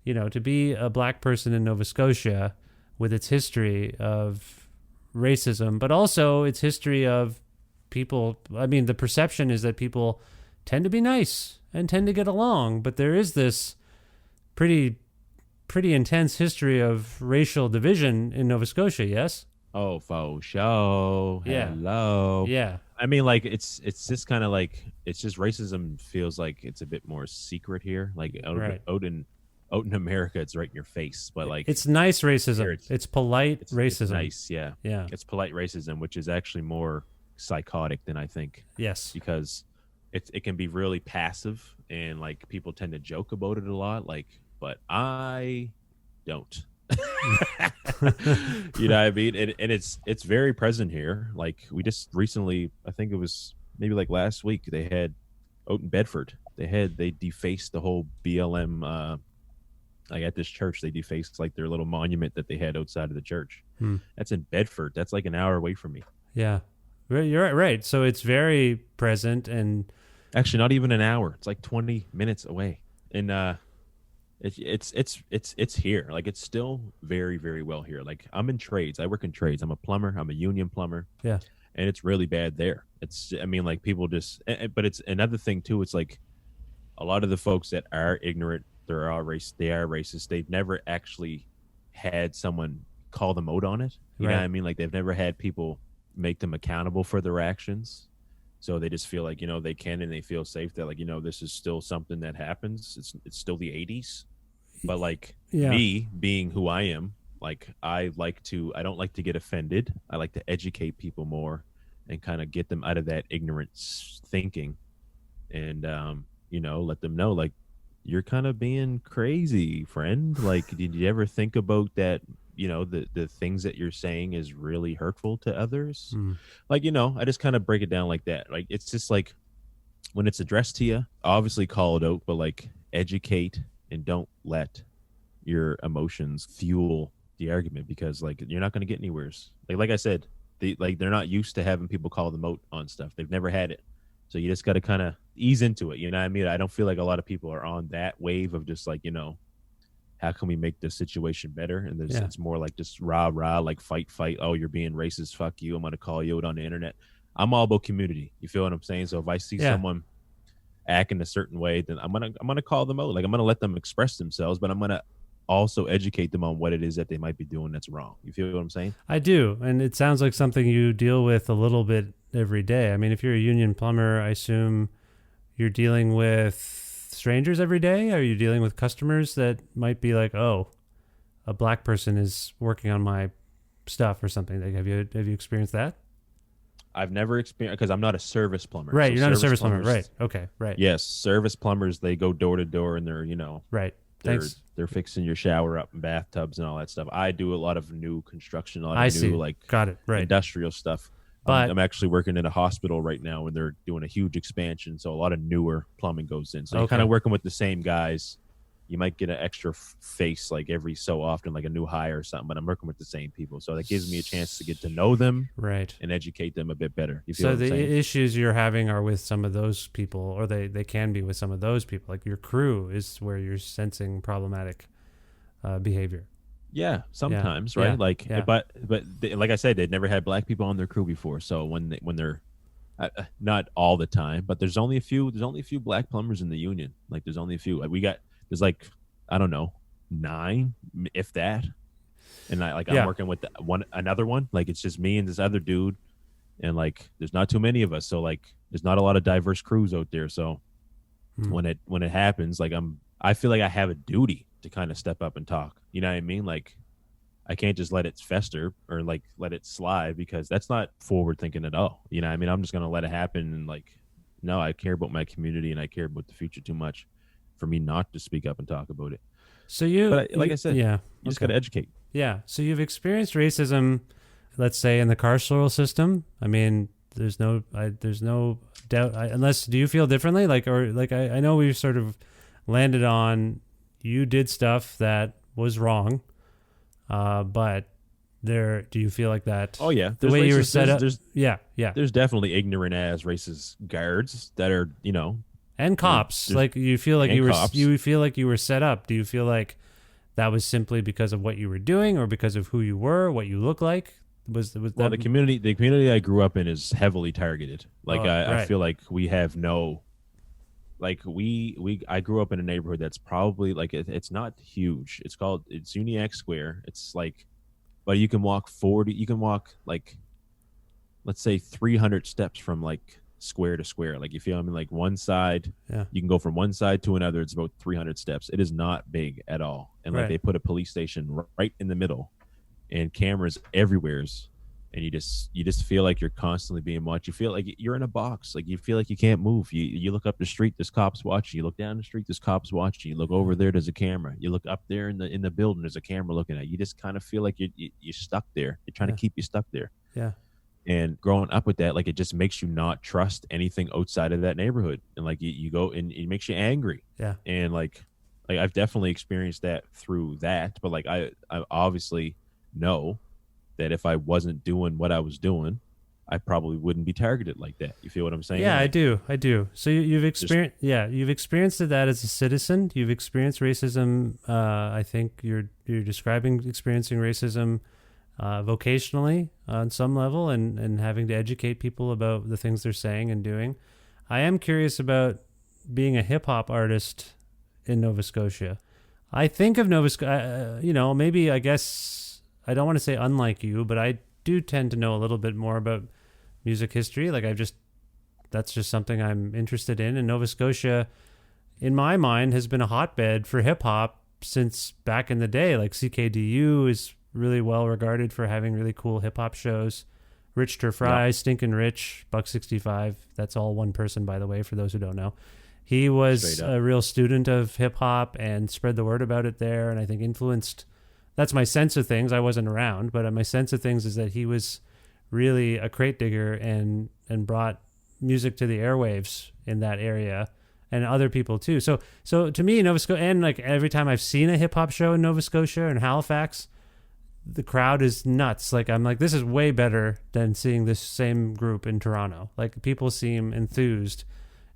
to be a black person in Nova Scotia with its history of racism, but also its history of people. I mean, the perception is that people tend to be nice and tend to get along, but there is this pretty intense history of racial division in Nova Scotia, yes? Oh, faux show. Yeah. Hello. Yeah. I mean, like, it's just kind of like, it's just racism feels like it's a bit more secret here. Like, out in America, it's right in your face. But, like, it's nice racism. It's polite racism. It's nice, yeah. Yeah. It's polite racism, which is actually more psychotic than I think. Yes. Because it can be really passive, and, like, people tend to joke about it a lot. Like, but I don't. You know what I mean? And it's very present here. Like, we just recently, I think it was maybe like last week, they had out in Bedford, they defaced the whole BLM, like at this church, they defaced like their little monument that they had outside of the church. That's in Bedford. That's like an hour away from me. Yeah, you're right. So it's very present, and actually not even an hour. It's like 20 minutes away. And it's here. Like, it's still very, very well here. Like, I'm in trades. I work in trades. I'm a plumber. I'm a union plumber. Yeah. And it's really bad there. Like, people just, but it's another thing too. It's like a lot of the folks that are ignorant, they are racist. They've never actually had someone call them out on it. You know what I mean? Like, they've never had people make them accountable for their actions. So they just feel like, they can, and they feel safe that, like, this is still something that happens. It's still the 80s. But, like, me being who I am, like, I don't like to get offended. I like to educate people more and kind of get them out of that ignorant thinking and, let them know, like, you're kind of being crazy, friend. Like, did you ever think about that, the things that you're saying is really hurtful to others? Like, I just kind of break it down like that. Like, it's just like when it's addressed to you, obviously call it out, but, like, educate and don't let your emotions fuel the argument, because, like, you're not going to get anywhere. Like I said, they're not used to having people call them out on stuff. They've never had it. So you just got to kind of ease into it. You know what I mean? I don't feel like a lot of people are on that wave of just like, how can we make this situation better? And it's more like just rah, like fight. Oh, you're being racist. Fuck you. I'm going to call you out on the internet. I'm all about community. You feel what I'm saying? So if I see someone act in a certain way, then I'm gonna call them out. Like, I'm gonna let them express themselves, but I'm gonna also educate them on what it is that they might be doing that's wrong. You feel what I'm saying? I do, and it sounds like something you deal with a little bit every day. I mean, if you're a union plumber, I assume you're dealing with strangers every day. Are you dealing with customers that might be like, oh, a black person is working on my stuff or something? Like, have you experienced that? I've never experienced, because I'm not a service plumber. Right, so you're not a service plumber. Right. Okay. Right. Yes, service plumbers, they go door to door and they're right. They're fixing your shower up and bathtubs and all that stuff. I do a lot of new construction, new like got it right industrial stuff. But I'm actually working in a hospital right now, and they're doing a huge expansion, so a lot of newer plumbing goes in. So you're kind of working with the same guys you might get an extra face like every so often, like a new hire or something, but I'm working with the same people. So that gives me a chance to get to know them Right. and educate them a bit better. You feel So what I'm the saying? issues you're having are with some of those people, or they can be with some of those people. Like your crew is where you're sensing problematic behavior. Yeah, sometimes, Yeah. right? Like, Yeah. but like I said, they'd never had black people on their crew before. So when they're not all the time, but there's only a few black plumbers in the union. Like there's only a few. There's like, I don't know, 9, if that. And I'm working with another one. Like it's just me and this other dude, and like there's not too many of us. So like there's not a lot of diverse crews out there. So when it happens, like I feel like I have a duty to kind of step up and talk. You know what I mean? Like I can't just let it fester or like let it slide, because that's not forward thinking at all. You know what I mean? I'm just going to let it happen. And like, no, I care about my community and I care about the future too much for me not to speak up and talk about it. So I said, yeah, you just got to educate. Yeah. So you've experienced racism, let's say, in the carceral system. I mean, there's no doubt. Unless, do you feel differently? I know we've sort of landed on you did stuff that was wrong, but do you feel like that? Oh yeah, the way you were set up. Yeah. There's definitely ignorant ass racist guards that are, and cops. Like you feel like you feel like you were set up. Do you feel like that was simply because of what you were doing, or because of who you were, what you look like? Was that the community I grew up in is heavily targeted. Like I feel like we have no, like I grew up in a neighborhood that's probably like it's not huge. It's Uniac Square. It's like, but you can walk like, let's say 300 steps from like square to square. Like you feel, I mean, like one side, you can go from one side to another. It's about 300 steps. It is not big at all. And like they put a police station right in the middle, and cameras everywhere. And you just feel like you're constantly being watched. You feel like you're in a box. Like you feel like you can't move. You look up the street, there's cops watching. You look down the street, there's cops watching. You look over there, there's a camera. You look up there in the building, there's a camera looking at you. You just kind of feel like you're stuck there. They're trying to keep you stuck there. Yeah. And growing up with that, like it just makes you not trust anything outside of that neighborhood. And like you go and it makes you angry. Yeah. And like I've definitely experienced that through that. But like I obviously know that if I wasn't doing what I was doing, I probably wouldn't be targeted like that. You feel what I'm saying? Yeah, like, I do. So you've experienced, you've experienced that as a citizen. You've experienced racism. I think you're describing experiencing racism vocationally on some level, and having to educate people about the things they're saying and doing. I am curious about being a hip hop artist in Nova Scotia. I think of Nova Scotia, maybe, I guess, I don't want to say unlike you, but I do tend to know a little bit more about music history. Like that's just something I'm interested in. And Nova Scotia, in my mind, has been a hotbed for hip hop since back in the day. Like CKDU is really well regarded for having really cool hip hop shows. Rich Ter Fry, Stinkin' Rich, Buck 65. That's all one person, by the way, for those who don't know. He was a real student of hip hop and spread the word about it there. And I think influenced, that's my sense of things. I wasn't around, but my sense of things is that he was really a crate digger and brought music to the airwaves in that area, and other people too. So to me, Nova Scotia, and like every time I've seen a hip hop show in Nova Scotia and Halifax, the crowd is nuts. Like I'm like, this is way better than seeing this same group in Toronto. Like people seem enthused,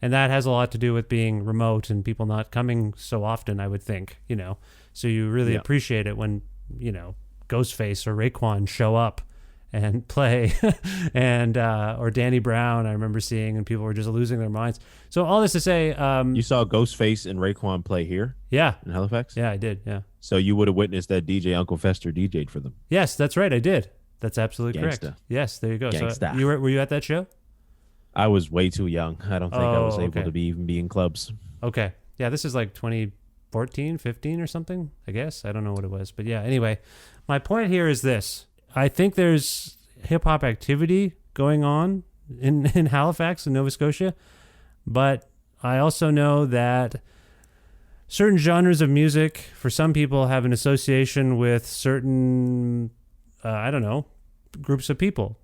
and that has a lot to do with being remote and people not coming so often, I would think, so you really appreciate it when, Ghostface or Raekwon show up and play and, or Danny Brown, I remember seeing, and people were just losing their minds. So all this to say, you saw Ghostface and Raekwon play here? Yeah. In Halifax? Yeah, I did. Yeah. So you would have witnessed that DJ Uncle Fester DJ'd for them. Yes, that's right. I did. That's absolutely correct. Yes, there you go. Gangsta. So were you at that show? I was way too young. I don't think I was able to even be in clubs. Okay. Yeah, this is like 2014, 15 or something, I guess. I don't know what it was. But yeah, anyway, my point here is this. I think there's hip-hop activity going on in Halifax and Nova Scotia, but I also know that certain genres of music, for some people, have an association with certain, groups of people.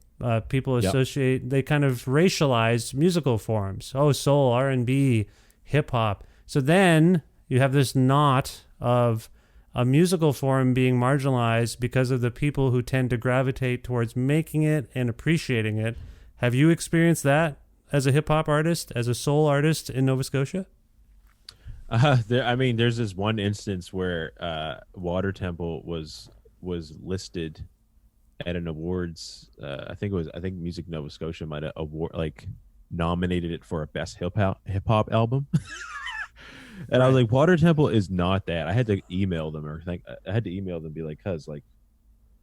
People associate, they kind of racialize musical forms. Oh, soul, R&B, hip hop. So then you have this knot of a musical form being marginalized because of the people who tend to gravitate towards making it and appreciating it. Have you experienced that as a hip hop artist, as a soul artist in Nova Scotia? There's this one instance where Water Temple was listed at an awards. I think Music Nova Scotia might have nominated it for a best hip hop album. And I was like, Water Temple is not that. I had to email them and be like, cuz like,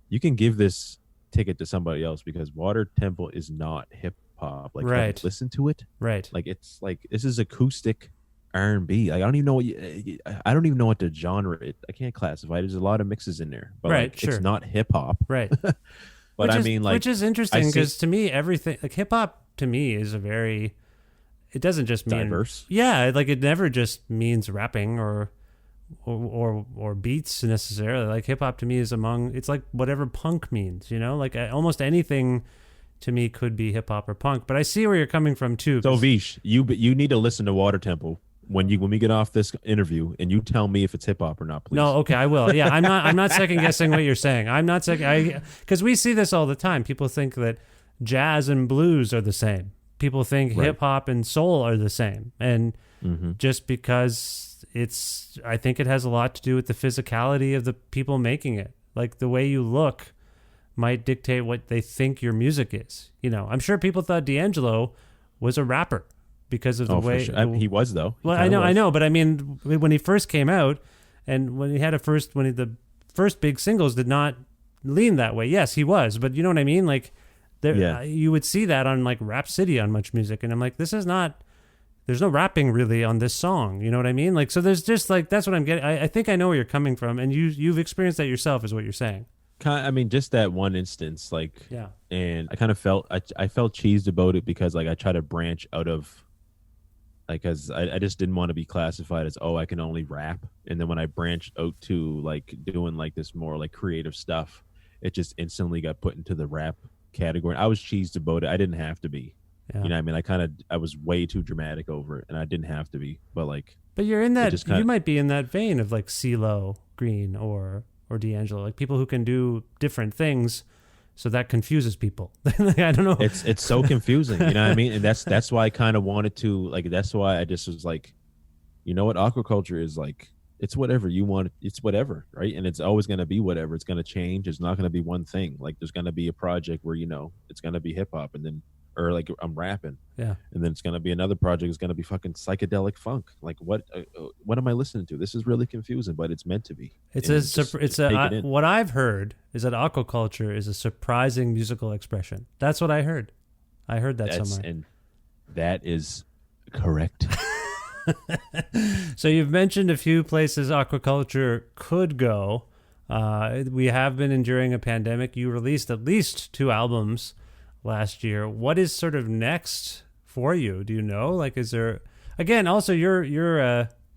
you can give this ticket to somebody else because Water Temple is not hip hop. Like, right. Listen to it. Right. Like, it's like, this is acoustic R&B. Like, I don't even know what the genre is. I can't classify it. There's a lot of mixes in there, but right, like, sure. It's not hip hop. Right. But which is interesting because to me, everything like hip hop to me is it doesn't just mean diverse. Yeah, like it never just means rapping or beats necessarily. Like hip hop to me is it's like whatever punk means, like almost anything to me could be hip hop or punk. But I see where you're coming from too. So Vish, you need to listen to Water Temple when we get off this interview, and you tell me if it's hip hop or not, please. No, okay, I will. Yeah, I'm not second guessing what you're saying. I'm not because we see this all the time. People think that jazz and blues are the same. People think hip hop and soul are the same, and just because I think it has a lot to do with the physicality of the people making it. Like the way you look might dictate what they think your music is. I'm sure people thought D'Angelo was a rapper because of the way he was, though. Well, I know, but I mean, when he first came out, and when he had the first big singles did not lean that way. Yes, he was, but you know what I mean, like. You would see that on like Rap City on Much Music, and I'm like, there's no rapping really on this song, you know what I mean? Like, so there's just like, that's what I'm getting. I think I know where you're coming from, and you've experienced that yourself, is what you're saying. I mean, just that one instance, like, yeah. And I kind of felt I felt cheesed about it because like I try to branch out of, like, because I just didn't want to be classified as I can only rap, and then when I branched out to like doing like this more like creative stuff, it just instantly got put into the rap category. I was cheesed about it. I didn't have to be. Yeah. You know what I mean? I was way too dramatic over it, and I didn't have to be. But you're in that. You might be in that vein of like CeeLo Green or D'Angelo, like people who can do different things, so that confuses people. I don't know. It's so confusing. You know what I mean? And that's why I kind of wanted to like. That's why I just was like, you know what? Aquakultre is like. It's whatever you want. It's whatever, right? And it's always going to be whatever. It's going to change. It's not going to be one thing. Like there's going to be a project where it's going to be hip hop, and then or like I'm rapping, yeah, and then it's going to be another project. It's going to be fucking psychedelic funk. Like what am I listening to? This is really confusing, but it's meant to be. What I've heard is that Aquakultre is a surprising musical expression. That's what I heard. I heard that somewhere, and that is correct. So you've mentioned a few places Aquakultre could go. We have been enduring a pandemic. You released at least 2 albums last year. What is sort of next for you? Do you know? Like, is there again? Also, your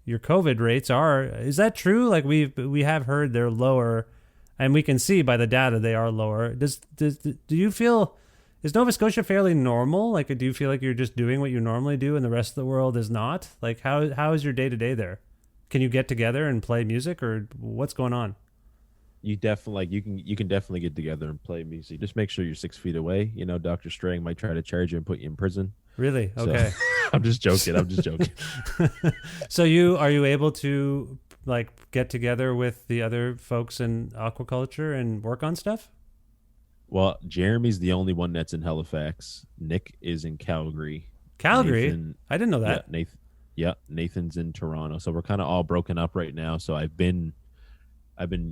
COVID rates is that true? Like we have heard they're lower, and we can see by the data they are lower. Do you feel? Is Nova Scotia fairly normal? Like, do you feel like you're just doing what you normally do and the rest of the world is not? Like, how is your day-to-day there? Can you get together and play music, or what's going on? You definitely you can definitely get together and play music. Just make sure you're 6 feet away. Dr. Strang might try to charge you and put you in prison. Really? Okay. So, I'm just joking. So are you able to like get together with the other folks in Aquakultre and work on stuff? Well, Jeremy's the only one that's in Halifax. Nick is in Calgary. Calgary? I didn't know that. Yeah, Nathan's in Toronto. So we're kind of all broken up right now. So I've been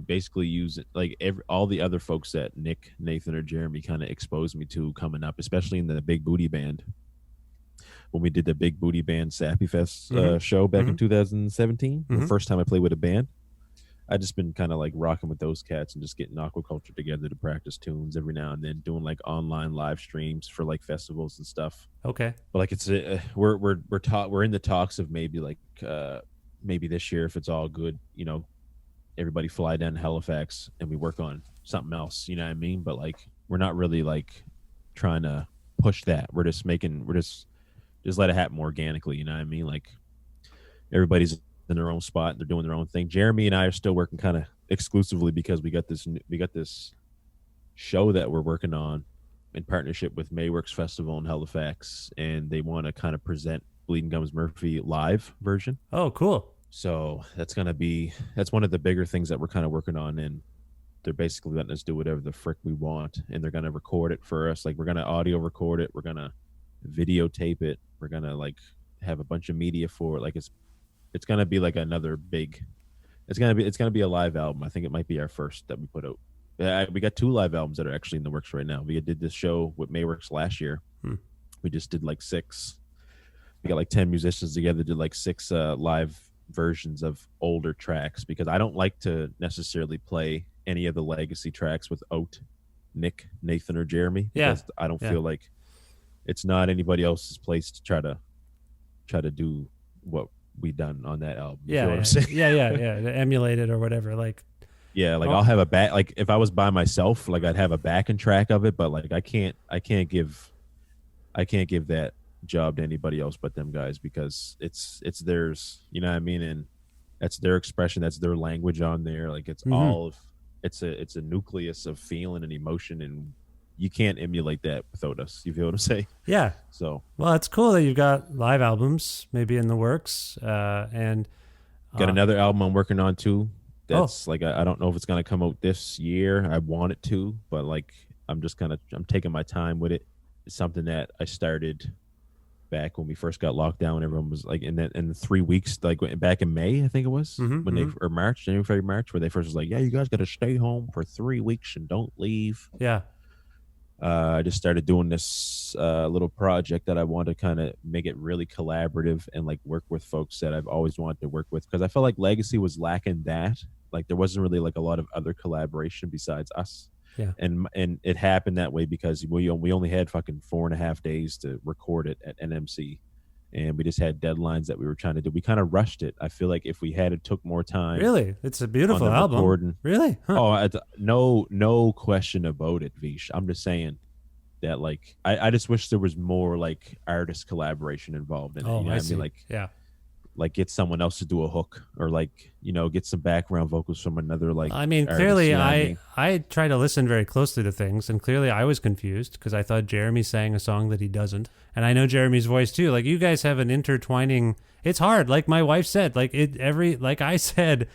basically using like all the other folks that Nick, Nathan, or Jeremy kind of exposed me to coming up, especially in the Big Booty Band. When we did the Big Booty Band Sappy Fest show back in 2017, the first time I played with a band. I just been kind of like rocking with those cats and just getting Aquakultre together to practice tunes every now and then, doing like online live streams for like festivals and stuff. Okay, but like it's we're in the talks of maybe this year, if it's all good, everybody fly down to Halifax and we work on something else. You know what I mean? But like we're not really like trying to push that. We're just let it happen organically. You know what I mean? Like everybody's their own spot. They're doing their own thing. Jeremy and I are still working kind of exclusively because we got this show that we're working on in partnership with Mayworks Festival in Halifax, and they want to kind of present Bleeding Gums Murphy live version. Oh, cool. So that's one of the bigger things that we're kind of working on, and they're basically letting us do whatever the frick we want, and they're going to record it for us. Like, we're going to audio record it. We're going to videotape it. We're going to like have a bunch of media for it. Like it's going to be like another big, it's going to be a live album. I think it might be our first that we put out. We got 2 live albums that are actually in the works right now. We did this show with Mayworks last year. We just did like 6. We got like 10 musicians together, did like 6 live versions of older tracks, because I don't like to necessarily play any of the legacy tracks without Nick, Nathan, or Jeremy. Yeah. Because I don't feel like it's not anybody else's place to try to do what we done on that album. You know what I'm saying? To emulate it or whatever. Like, yeah, like I'll have a back. Like if I was by myself, like I'd have a backing track of it, but like I can't give that job to anybody else but them guys, because it's theirs. You know what I mean? And that's their expression. That's their language on there. Like it's all of it's a nucleus of feeling and emotion, and you can't emulate that without us. You feel what I'm saying? Yeah. So well, it's cool that you've got live albums maybe in the works, and got another album I'm working on too. That's like I don't know if it's gonna come out this year. I want it to, but like I'm taking my time with it. It's something that I started back when we first got locked down. Everyone was like in the 3 weeks, like back in May, I think it was, when they or March, January, February, March, where they first was like, yeah, you guys got to stay home for 3 weeks and don't leave. Yeah. I just started doing this little project that I want to kind of make it really collaborative and like work with folks that I've always wanted to work with, because I felt like Legacy was lacking that. Like there wasn't really like a lot of other collaboration besides us. Yeah. And it happened that way because we only had fucking 4.5 days to record it at NMC, and we just had deadlines that we were trying to do. We kind of rushed it. I feel like if we had took more time. Really? It's a beautiful album. Recording, really? Huh. Oh, no question about it, Vish. I'm just saying that like I just wish there was more like artist collaboration involved in it. Oh, You know I what see. I mean? Like get someone else to do a hook, or like, get some background vocals from another like I mean, artist, clearly you know what I mean? I try to listen very closely to things, and clearly I was confused because I thought Jeremy sang a song that he doesn't, and I know Jeremy's voice too. Like you guys have an intertwining. It's hard. Like my wife said, like I said,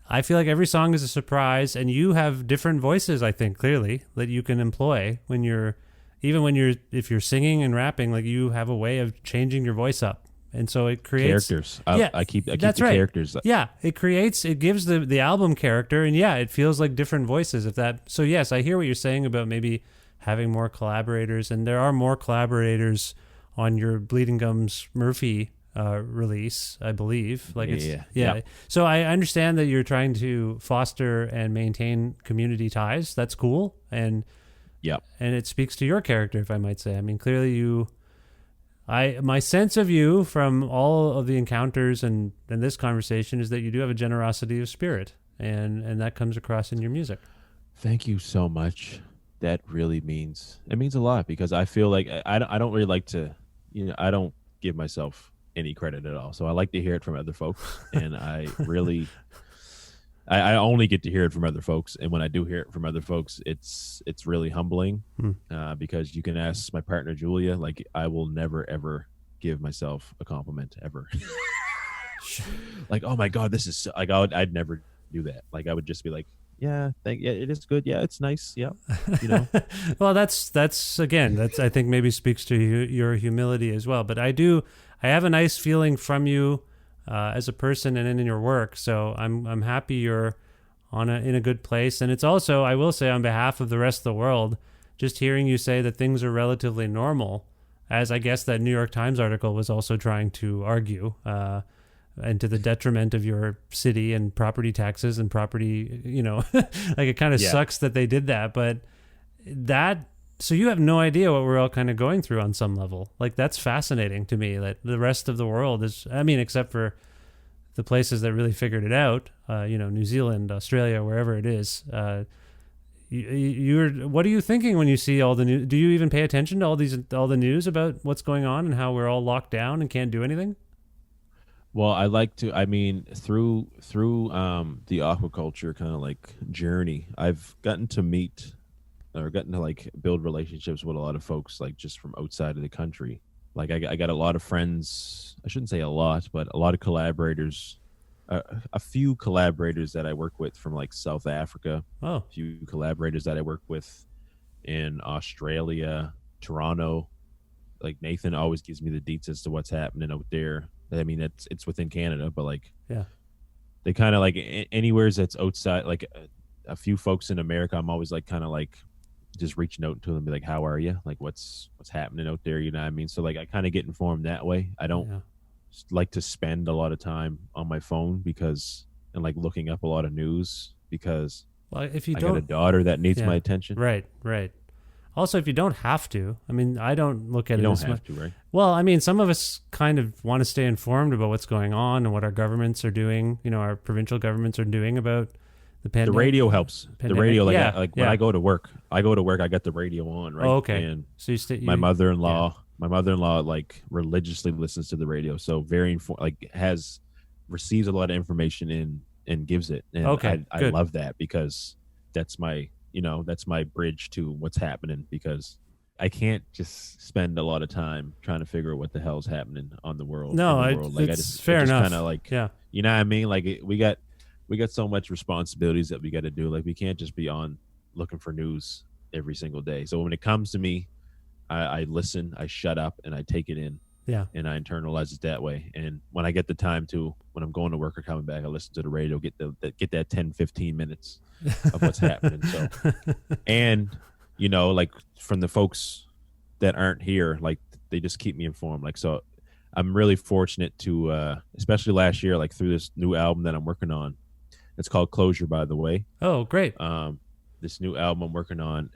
I feel like every song is a surprise, and you have different voices. I think clearly that you can employ if you're singing and rapping, like you have a way of changing your voice up. And so it creates characters. I keep that's the right. characters. Yeah, it gives the album character, and yeah, it feels like different voices. So yes, I hear what you're saying about maybe having more collaborators, and there are more collaborators on your Bleeding Gums Murphy release, I believe. Like yeah. So I understand that you're trying to foster and maintain community ties. That's cool, and it speaks to your character, if I might say. I mean, clearly my sense of you from all of the encounters and this conversation is that you do have a generosity of spirit, and that comes across in your music. Thank you so much. That really means a lot, because I feel like I don't really like to, I don't give myself any credit at all. So I like to hear it from other folks, and I really, I only get to hear it from other folks. And when I do hear it from other folks, it's really humbling, because you can ask my partner, Julia, like I will never, ever give myself a compliment ever. Like, oh my God, this is so, like, I'd never do that. Like I would just be like, yeah, it is good. Yeah, it's nice. Yeah. Well, that's I think maybe speaks to your humility as well. But I have a nice feeling from you as a person and in your work. So I'm happy you're in a good place. And it's also, I will say on behalf of the rest of the world, just hearing you say that things are relatively normal, as I guess that New York Times article was also trying to argue, and to the detriment of your city and property taxes and property, like it kind of sucks that they did that, but so you have no idea what we're all kind of going through on some level. Like that's fascinating to me, that the rest of the world is, except for the places that really figured it out, New Zealand, Australia, wherever it is. What are you thinking when you see all the news? Do you even pay attention to all the news about what's going on and how we're all locked down and can't do anything? Well, I like to. I mean, through the aquaculture kind of like journey, I've gotten to meet or gotten to like build relationships with a lot of folks like just from outside of the country. Like I got a lot of friends. I shouldn't say a lot, but a lot of collaborators. A few collaborators that I work with from like South Africa. Oh, A few collaborators that I work with in Australia, Toronto. Like Nathan always gives me the deets as to what's happening out there. I mean, it's within Canada, but like, yeah. they kind of like anywhere that's outside, like a few folks in America. I'm always like kind of like just reaching out to them, be like, "How are you? Like, what's happening out there?" You know what I mean? So like, I kind of get informed that way. I don't like to spend a lot of time on my phone and like looking up a lot of news because Well, if you I don't, got a daughter that needs my attention. Right. Also, if you don't have to, I mean, I don't look at You it don't as have much. to, right? Well, I mean, some of us kind of want to stay informed about what's going on and what our governments are doing. You know, our provincial governments are doing about the pandemic. The radio helps. Pandemic. The radio, like, Yeah, when I go to work, I got the radio on, right? Oh, okay. And So you my mother-in-law like religiously listens to the radio, so receives a lot of information in and gives it. And Okay, I good. love that because that's my bridge to what's happening, because I can't just spend a lot of time trying to figure out what the hell's happening on the world. No, in the world. Like, it's fair enough. Kind of like, Yeah. you know what I mean? Like we got so much responsibilities that we got to do. Like we can't just be on looking for news every single day. So when it comes to me, I listen, I shut up, and I take it in. Yeah. And I internalize it that way. And when I get the time to, when I'm going to work or coming back, I listen to the radio, get that 10, 15 minutes of what's happening. So, and like from the folks that aren't here, like they just keep me informed. Like, so I'm really fortunate to, especially last year, like through this new album that I'm working on. It's called Closure, by the way. Oh, great. This new album I'm working on,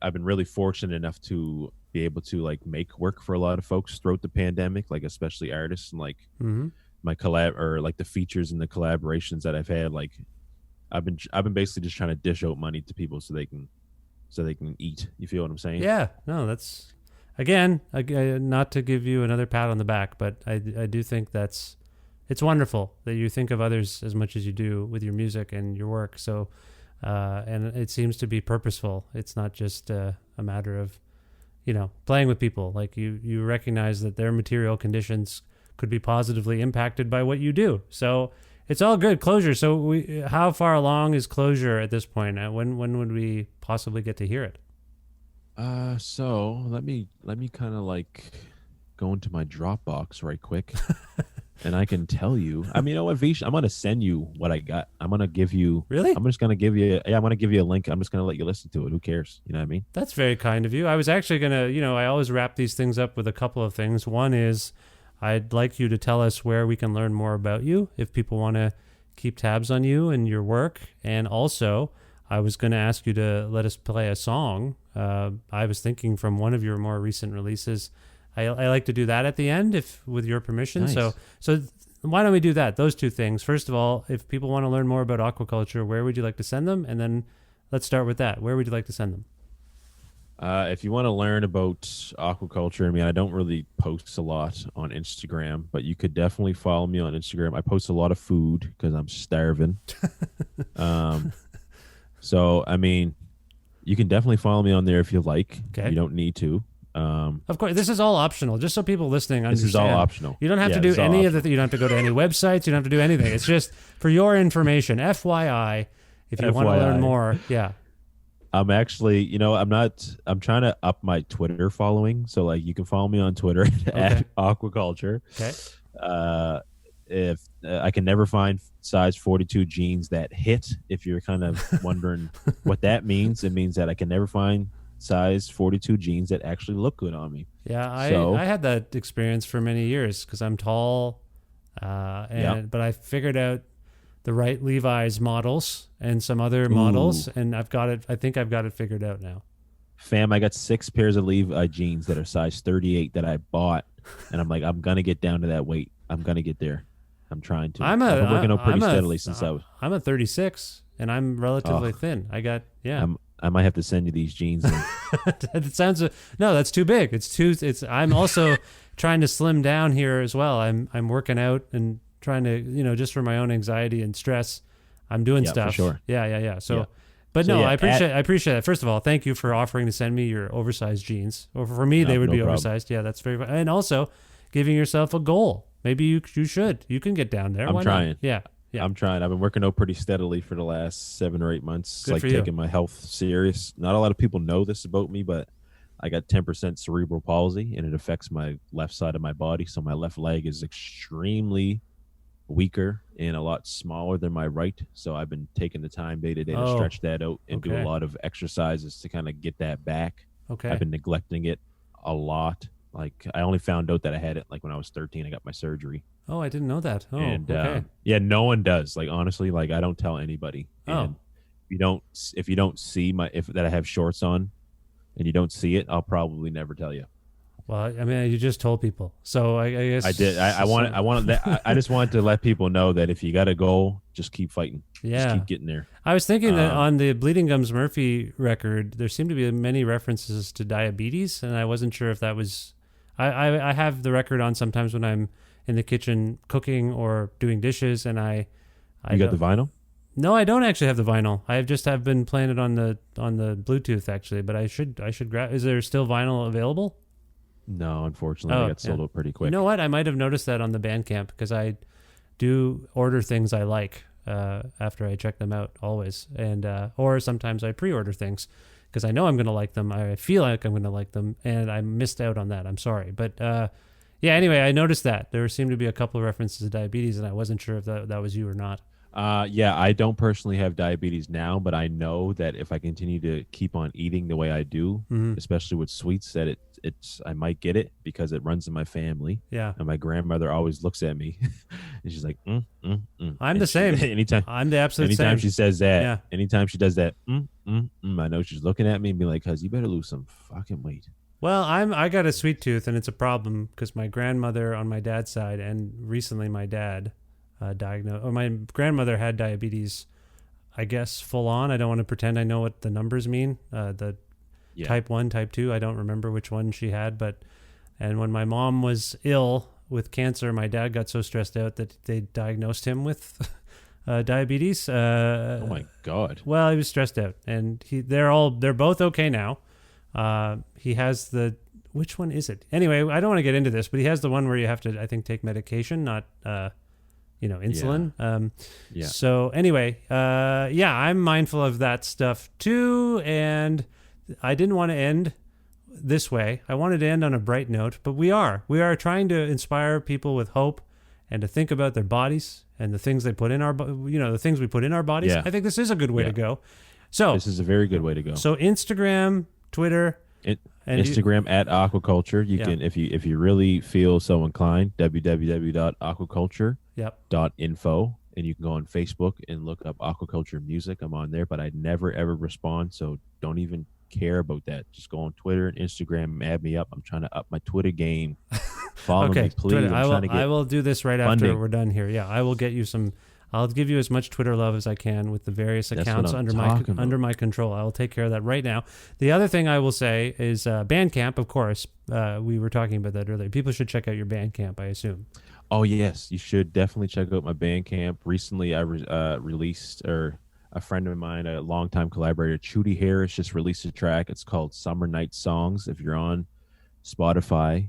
I've been really fortunate enough to be able to like make work for a lot of folks throughout the pandemic, like especially artists, and like my collab or like the features and the collaborations that I've had. Like I've been basically just trying to dish out money to people so they can eat. You feel what I'm saying? Yeah. No, that's, again, not to give you another pat on the back, but I do think it's wonderful that you think of others as much as you do with your music and your work. So, and it seems to be purposeful. It's not just a matter of, playing with people. Like you recognize that their material conditions could be positively impacted by what you do. So it's all good. Closure. So how far along is Closure at this point? When would we possibly get to hear it? So let me kind of like go into my Dropbox right quick. And I can tell you. I mean, you know what, Vish? I'm gonna send you what I got. I'm gonna give you. Really? I'm just gonna give you. Yeah, I'm gonna give you a link. I'm just gonna let you listen to it. Who cares? You know what I mean? That's very kind of you. I was actually gonna. I always wrap these things up with a couple of things. One is, I'd like you to tell us where we can learn more about you if people want to keep tabs on you and your work. And also, I was gonna ask you to let us play a song. I was thinking from one of your more recent releases. I like to do that at the end, if with your permission. Nice. So why don't we do that? Those two things. First of all, if people want to learn more about aquaculture, where would you like to send them? And then let's start with that. Where would you like to send them? If you want to learn about aquaculture, I mean, I don't really post a lot on Instagram, but you could definitely follow me on Instagram. I post a lot of food because I'm starving. So, I mean, you can definitely follow me on there if you like. Okay. You don't need to. Of course, this is all optional, just so people listening understand. This is all optional. You don't have to do any of the. You don't have to go to any websites. You don't have to do anything. It's just for your information. FYI, if you want to learn more. Yeah. I'm actually, I'm trying to up my Twitter following. So like you can follow me on Twitter at Aquakultre. Okay. If I can never find size 42 jeans that hit, if you're kind of wondering what that means, it means that I can never find size 42 jeans that actually look good on me. Yeah, I had that experience for many years because I'm tall, but I figured out the right Levi's models and some other models, and I think I've got it figured out now. Fam, I got 6 pairs of Levi jeans that are size 38 that I bought, and I'm like, I'm gonna get down to that weight. I'm gonna get there. I'm trying to. I've been working out pretty steadily since I was. I'm a 36, and I'm relatively thin. I might have to send you these jeans. It sounds no, that's too big. I'm also trying to slim down here as well. I'm working out and trying to, just for my own anxiety and stress, I'm doing Yeah, stuff. for sure. Yeah. So, Yeah. but So, no, yeah, I appreciate that. First of all, thank you for offering to send me your oversized jeans. Or for me, they would no be problem. oversized. Yeah, that's very. And also, giving yourself a goal. Maybe you should. You can get down there. I'm Why trying. Not? Yeah. I'm trying. I've been working out pretty steadily for the last 7 or 8 months. Good like for you. taking my health serious. Not a lot of people know this about me, but I got 10% cerebral palsy, and it affects my left side of my body. So my left leg is extremely weaker and a lot smaller than my right. So I've been taking the time day to day to stretch that out and do okay. a lot of exercises to kind of get that back. Okay. I've been neglecting it a lot. Like I only found out that I had it like when I was 13. I got my surgery. Oh, I didn't know that. Oh, And okay. yeah, no one does. Like honestly, like I don't tell anybody. And if you don't see that I have shorts on, and you don't see it, I'll probably never tell you. Well, I mean, you just told people, so I guess I did. I just wanted to let people know that if you got a goal, just keep fighting. Yeah. Just keep getting there. I was thinking that on the Bleeding Gums Murphy record, there seemed to be many references to diabetes, and I wasn't sure if that was. I have the record on sometimes when I'm in the kitchen cooking or doing dishes, and I You got the vinyl? No, I don't actually have the vinyl. I have been playing it on the Bluetooth actually, but I should grab. Is there still vinyl available? No, unfortunately, they got sold out pretty quick. You know what? I might have noticed that on the Bandcamp because I do order things I like after I check them out always, and or sometimes I pre-order things because I know I'm going to like them. I feel like I'm going to like them, and I missed out on that. I'm sorry, but yeah. Anyway, I noticed that there seemed to be a couple of references to diabetes, and I wasn't sure if that was you or not. Yeah, I don't personally have diabetes now, but I know that if I continue to keep on eating the way I do, especially with sweets, that I might get it because it runs in my family. Yeah. And my grandmother always looks at me and she's like, I'm the same. I'm the absolute same. Anytime she says that, Yeah. anytime she does that, I know she's looking at me and be like, cuz you better lose some fucking weight. Well, I got a sweet tooth, and it's a problem because my grandmother on my dad's side, and recently my dad diagnosed, or my grandmother had diabetes, I guess full on. I don't want to pretend I know what the numbers mean. Type 1, type 2, I don't remember which one she had, and when my mom was ill with cancer, my dad got so stressed out that they diagnosed him with diabetes. Oh my God. Well, he was stressed out, and they're both okay now. He has which one is it? Anyway, I don't want to get into this, but he has the one where you have to, I think, take medication, not insulin. Yeah. So anyway, I'm mindful of that stuff too, and I didn't want to end this way. I wanted to end on a bright note, but we are trying to inspire people with hope and to think about their bodies and the things they put in the things we put in our bodies. Yeah. I think this is a good way to go. So this is a very good way to go. So Instagram, Twitter, Instagram at Aquakultre. You can, if you really feel so inclined, www.aquakulture.info, and you can go on Facebook and look up Aquakulture Music. I'm on there, but I never ever respond, so don't even care about that. Just go on Twitter and Instagram, add me up. I'm trying to up my Twitter game. Follow me, please. Twitter. I will do this right after we're done here. Yeah, I will get you some. I'll give you as much Twitter love as I can with the various accounts under my control. I will take care of that right now. The other thing I will say is Bandcamp, of course. We were talking about that earlier. People should check out your Bandcamp, I assume. Oh, yes. You should definitely check out my Bandcamp. Recently, I released, or a friend of mine, a longtime collaborator, Chudy Harris, just released a track. It's called Summer Night Songs. If you're on Spotify,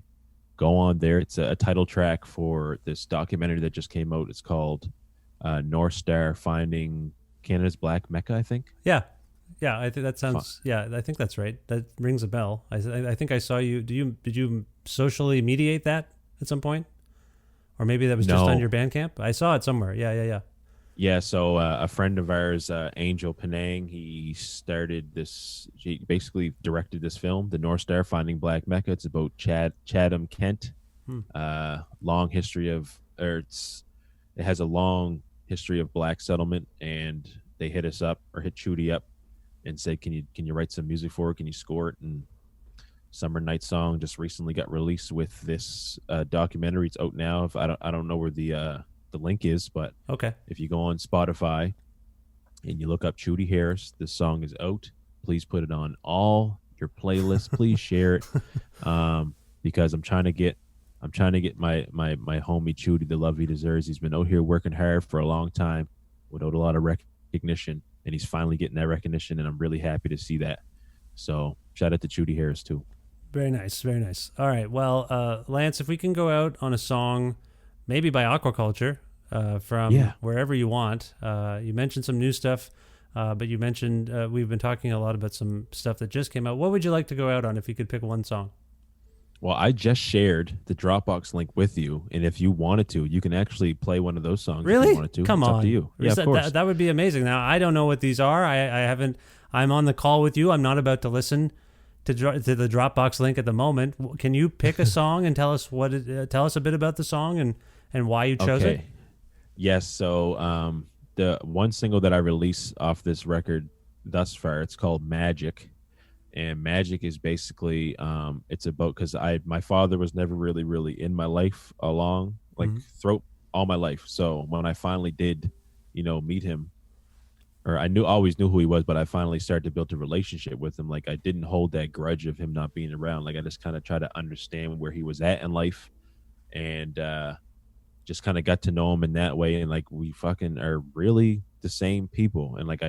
go on there. It's a title track for this documentary that just came out. It's called North Star Finding Canada's Black Mecca, I think. Yeah. I think that sounds. Fun. Yeah, I think that's right. That rings a bell. I think I saw you. Did you socially mediate that at some point, or maybe that was just on your Bandcamp? I saw it somewhere. Yeah. Yeah. So a friend of ours, Angel Penang, he started this. He basically directed this film, The North Star Finding Black Mecca. It's about Chatham, Kent. Long history of, it has a long history of black settlement, and they hit us up, or hit Chudy up, and said, can you write some music for it? Can you score it? And Summer Night Song just recently got released with this documentary. It's out now. If I don't know where the link is, but okay, if you go on Spotify and you look up Chudy Harris, this song is out. Please put it on all your playlists. Please share it, because I'm trying to get I'm trying to get my homie Chudy the love he deserves. He's been out here working hard for a long time without a lot of recognition, and he's finally getting that recognition, and I'm really happy to see that. So shout out to Chudy Harris too. Very nice, very nice. All right, well, Lance, if we can go out on a song, maybe by Aquakultre, from wherever you want. You mentioned some new stuff, but you mentioned we've been talking a lot about some stuff that just came out. What would you like to go out on if you could pick one song? Well, I just shared the Dropbox link with you, and if you wanted to, you can actually play one of those songs. Really? If you wanted to. Come it's on. Up to you. Yeah, of course. That would be amazing. Now, I don't know what these are. I haven't. I'm on the call with you. I'm not about to listen to the Dropbox link at the moment. Can you pick a song and tell us tell us a bit about the song and why you chose it? Yes. So the one single that I released off this record thus far, it's called Magic. And Magic is basically it's about, because my father was never really in my life throughout all my life. So when I finally did, meet him, or always knew who he was, but I finally started to build a relationship with him. Like, I didn't hold that grudge of him not being around. Like, I just kind of tried to understand where he was at in life, and just kind of got to know him in that way. And like, we fucking are really the same people. And like,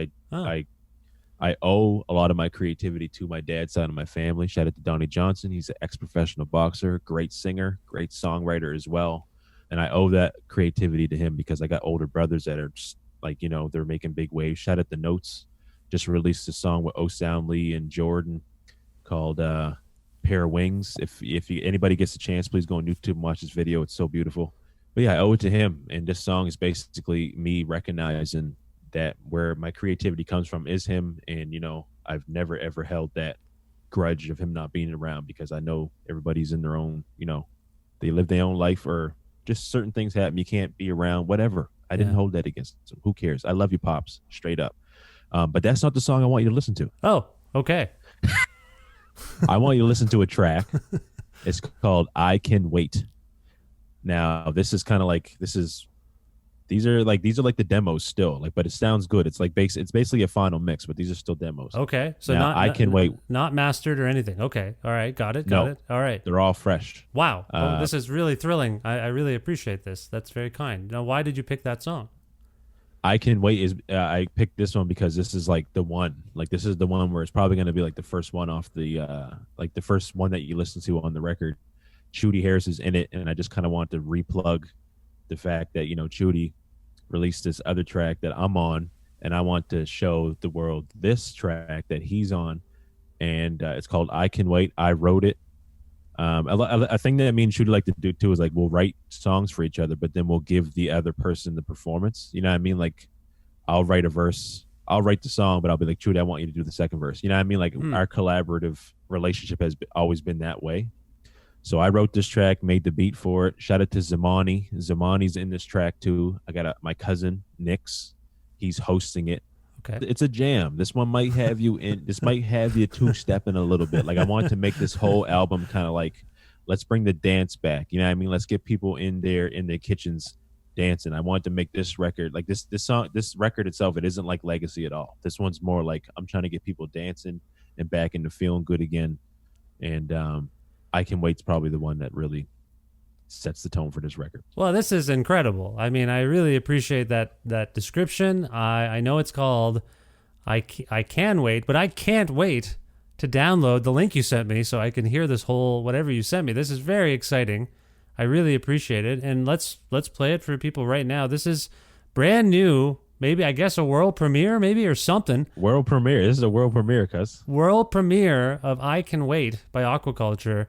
I owe a lot of my creativity to my dad's side of my family. Shout out to Donnie Johnson. He's an ex-professional boxer, great singer, great songwriter as well. And I owe that creativity to him because I got older brothers that are just like, they're making big waves. Shout out to Notes. Just released a song with O'Sound Lee and Jordan called Pair of Wings. If anybody gets a chance, please go on YouTube and watch this video. It's so beautiful. But yeah, I owe it to him. And this song is basically me recognizing that where my creativity comes from is him. And, I've never, ever held that grudge of him not being around, because I know everybody's in their own, they live their own life, or just certain things happen. You can't be around, whatever. I didn't hold that against him. Who cares? I love you, Pops, straight up. But that's not the song I want you to listen to. Oh, okay. I want you to listen to a track. It's called I Can Wait. Now, this is kind of like, these are like the demos still, but it sounds good. It's like it's basically a final mix, but these are still demos. Okay. So now, I Can Wait. Not mastered or anything. Okay. All right. Got it. All right. They're all fresh. Wow. Well, this is really thrilling. I really appreciate this. That's very kind. Now, why did you pick that song? I Can Wait is I picked this one because this is like the one. Like, this is the one where it's probably going to be like the first one off the the first one that you listen to on the record. Chudy Harris is in it, and I just kind of want to replug the fact that Chudy released this other track that I'm on, and I want to show the world this track that he's on, and it's called I Can Wait. I wrote it. A thing that me and Chudy like to do too is like, we'll write songs for each other, but then we'll give the other person the performance. You know what I mean? Like, I'll write a verse, I'll write the song, but I'll be like, Chudy, I want you to do the second verse. You know what I mean? Like, our collaborative relationship has always been that way. So I wrote this track, made the beat for it. Shout out to Zamani. Zamani's in this track too. I got my cousin, Nix. He's hosting it. Okay. It's a jam. This one might have you in. This might have you two-stepping a little bit. Like, I want to make this whole album kind of like, let's bring the dance back. You know what I mean? Let's get people in there in their kitchens dancing. I want to make this record like this record itself. It isn't like Legacy at all. This one's more like, I'm trying to get people dancing and back into feeling good again. And I Can Wait's probably the one that really sets the tone for this record. Well, this is incredible. I mean, I really appreciate that description. I know it's called I Can Wait, but I can't wait to download the link you sent me so I can hear this whole whatever you sent me. This is very exciting. I really appreciate it. And let's play it for people right now. This is brand new. Maybe, I guess, a world premiere, maybe, or something. World premiere. This is a world premiere, cuz. World premiere of I Can Wait by Aquakultre.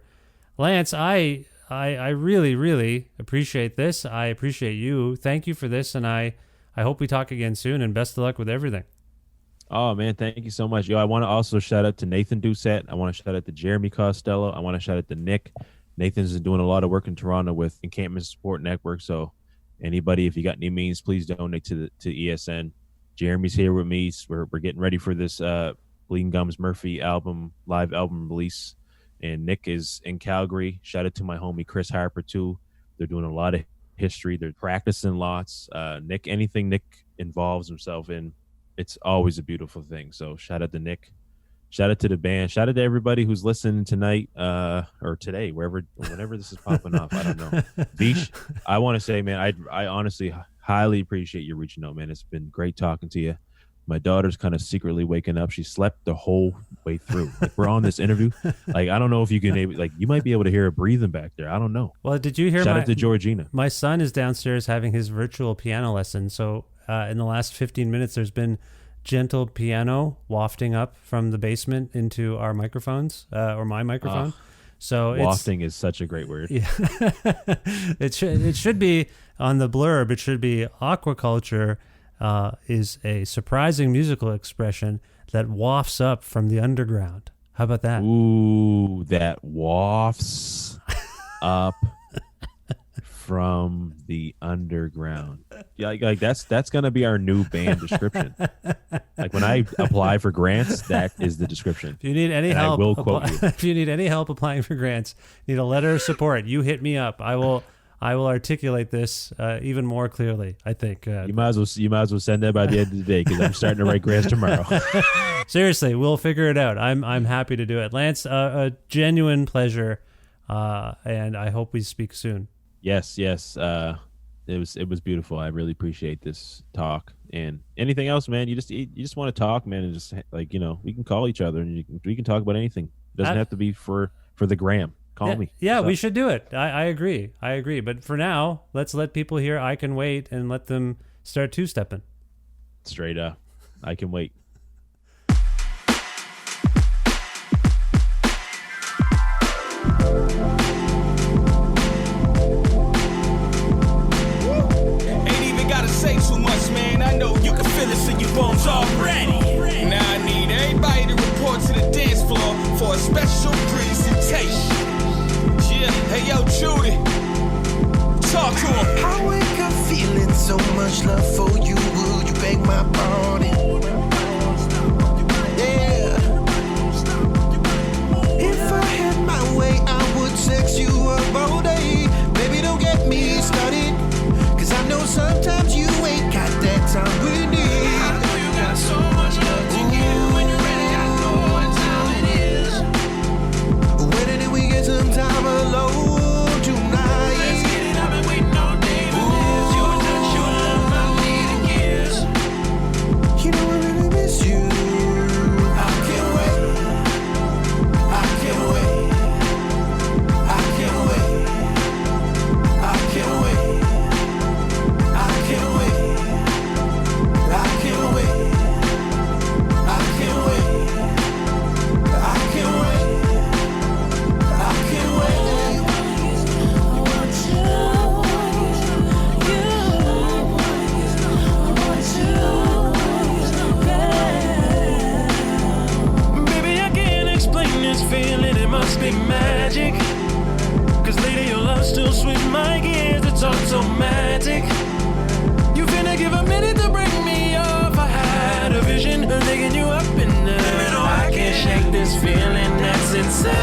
Lance, I really, really appreciate this. I appreciate you. Thank you for this, and I hope we talk again soon, and best of luck with everything. Oh, man, thank you so much. Yo, I want to also shout out to Nathan Doucette. I want to shout out to Jeremy Costello. I want to shout out to Nick. Nathan's doing a lot of work in Toronto with Encampment Support Network, so anybody, if you got any means, please donate to ESN. Jeremy's here with me. We're getting ready for this Bleeding Gums Murphy live album release. And Nick is in Calgary. Shout out to my homie Chris Harper too. They're doing a lot of history. They're practicing lots. Anything Nick involves himself in, it's always a beautiful thing. So shout out to Nick. Shout out to the band. Shout out to everybody who's listening tonight or today, whenever this is popping off. I don't know. Vish, I want to say, man, I honestly highly appreciate you reaching out, man. It's been great talking to you. My daughter's kind of secretly waking up. She slept the whole way through. Like, we're on this interview. Like, I don't know if you can, you might be able to hear her breathing back there. I don't know. Well, did you hear Shout out to Georgina. My son is downstairs having his virtual piano lesson. So in the last 15 minutes, there's been gentle piano wafting up from the basement into our microphones or my microphone. So wafting is such a great word. Yeah. it should be on the blurb. It should be aquaculture is a surprising musical expression that wafts up from the underground. How about that? Ooh, that wafts up from the underground. Yeah, like that's gonna be our new band description. Like, when I apply for grants, that is the description. If you need any help, I will quote you. If you need any help applying for grants, need a letter of support, you hit me up. I will articulate this even more clearly. I think you might as well send that by the end of the day, because I'm starting to write grants tomorrow. Seriously, we'll figure it out. I'm happy to do it, Lance. A genuine pleasure, and I hope we speak soon. Yes. It was beautiful. I really appreciate this talk. And anything else, man, you just want to talk, man, and just, like, we can call each other and we can talk about anything. It doesn't have to be for the gram. Call me. Yeah, we should do it. I agree. But for now, let's let people hear I Can Wait and let them start two-stepping. Straight up. I Can Wait. Say too much, man. I know you can feel it in your bones already. Now I need everybody to report to the dance floor for a special presentation. Yeah, hey yo, Judy, talk to him. I wake up feeling so much love for you. Would you beg my pardon? Yeah. If I had my way, I would sex you up all day. Baby, don't get me started, 'cause I know sometimes you ain't got that time we need. I know you got so much love to give. When you're ready, I know what time it is. When did we get some time alone tonight? Let's get it. I've been waiting all day for this. Your touch, your love, I need a kiss. You know I really miss you. I can't wait. I can't wait. I can't wait. I can't wait. I can't wait. I can't wait. I can't wait. I can't wait. I can't wait. Baby, I can't explain this feeling, it must be magic. 'Cause lady, your love still sweet my gears, it's automatic. You finna give a minute to break me off. I had a vision of digging you up in there. I can't shake this feeling that's inside.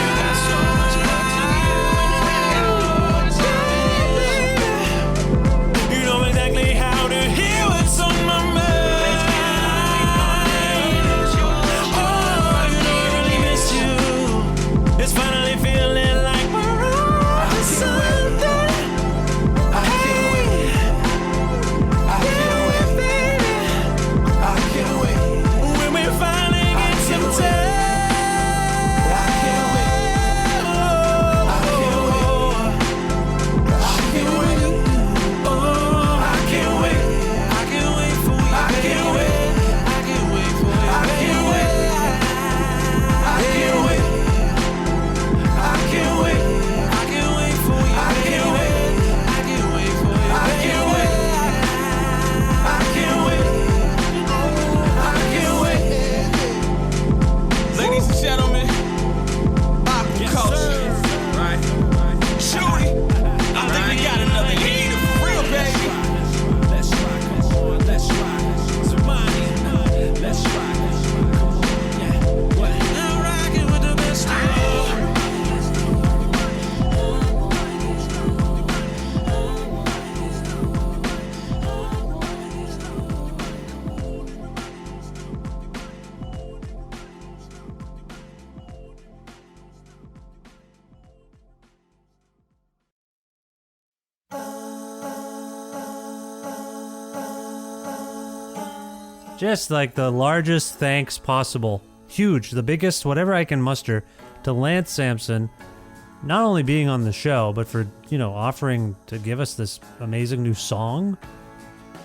You got so much love to give. You know exactly how to hear what's on my mind. Oh, you know I really miss you. It's finally feeling like we're on to something. I can't wait. just like the largest thanks possible. Huge, the biggest, whatever I can muster, to Lance Sampson, not only being on the show, but for, offering to give us this amazing new song,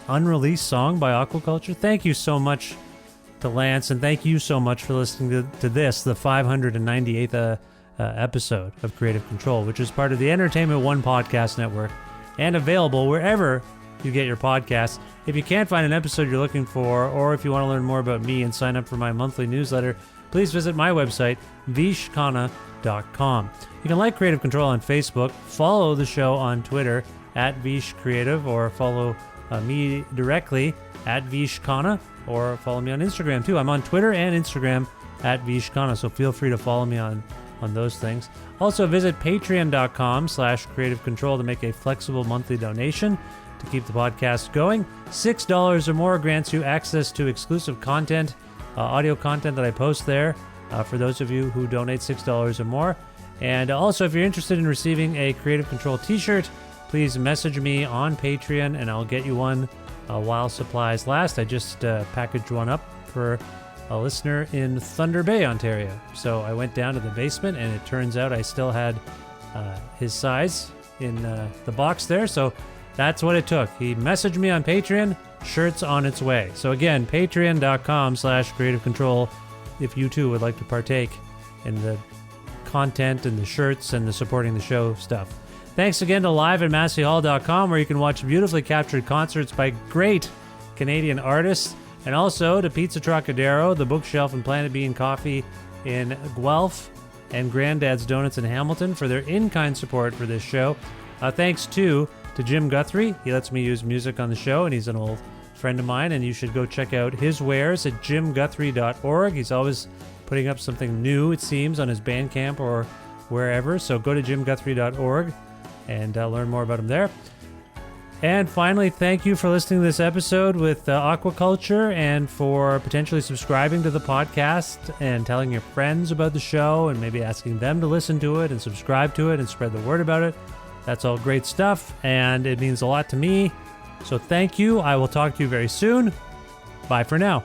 unreleased song by Aquakultre. Thank you so much to Lance, and thank you so much for listening to this, the 598th episode of Creative Control, which is part of the Entertainment One Podcast Network and available wherever you get your podcasts. If you can't find an episode you're looking for, or if you want to learn more about me and sign up for my monthly newsletter, please visit my website, vishkhanna.com. You can like Creative Control on Facebook, follow the show on Twitter @VishCreative, or follow me directly @VishKhanna, or follow me on Instagram too. I'm on Twitter and Instagram @VishKhanna, so feel free to follow me on those things. Also, visit patreon.com/Creative Control to make a flexible monthly donation to keep the podcast going. $6 or more grants you access to exclusive content, audio content that I post there, for those of you who donate $6 or more. And also, if you're interested in receiving a Creative Control t-shirt, please message me on Patreon and I'll get you one while supplies last. I just packaged one up for a listener in Thunder Bay, Ontario. So I went down to the basement and it turns out I still had his size in the box there. So that's what it took. He messaged me on Patreon, shirts on its way. So again, patreon.com/Creative Control if you too would like to partake in the content and the shirts and the supporting the show stuff. Thanks again to live@masseyhall.com, where you can watch beautifully captured concerts by great Canadian artists, and also to Pizza Trocadero, The Bookshelf, and Planet Bean Coffee in Guelph, and Granddad's Donuts in Hamilton for their in-kind support for this show. Thanks too to Jim Guthrie. He lets me use music on the show, and he's an old friend of mine, and you should go check out his wares at jimguthrie.org. He's always putting up something new, it seems, on his Bandcamp or wherever, so go to jimguthrie.org and learn more about him there. And finally, thank you for listening to this episode with Aquakultre, and for potentially subscribing to the podcast and telling your friends about the show, and maybe asking them to listen to it and subscribe to it and spread the word about it. That's all great stuff, and it means a lot to me. So thank you. I will talk to you very soon. Bye for now.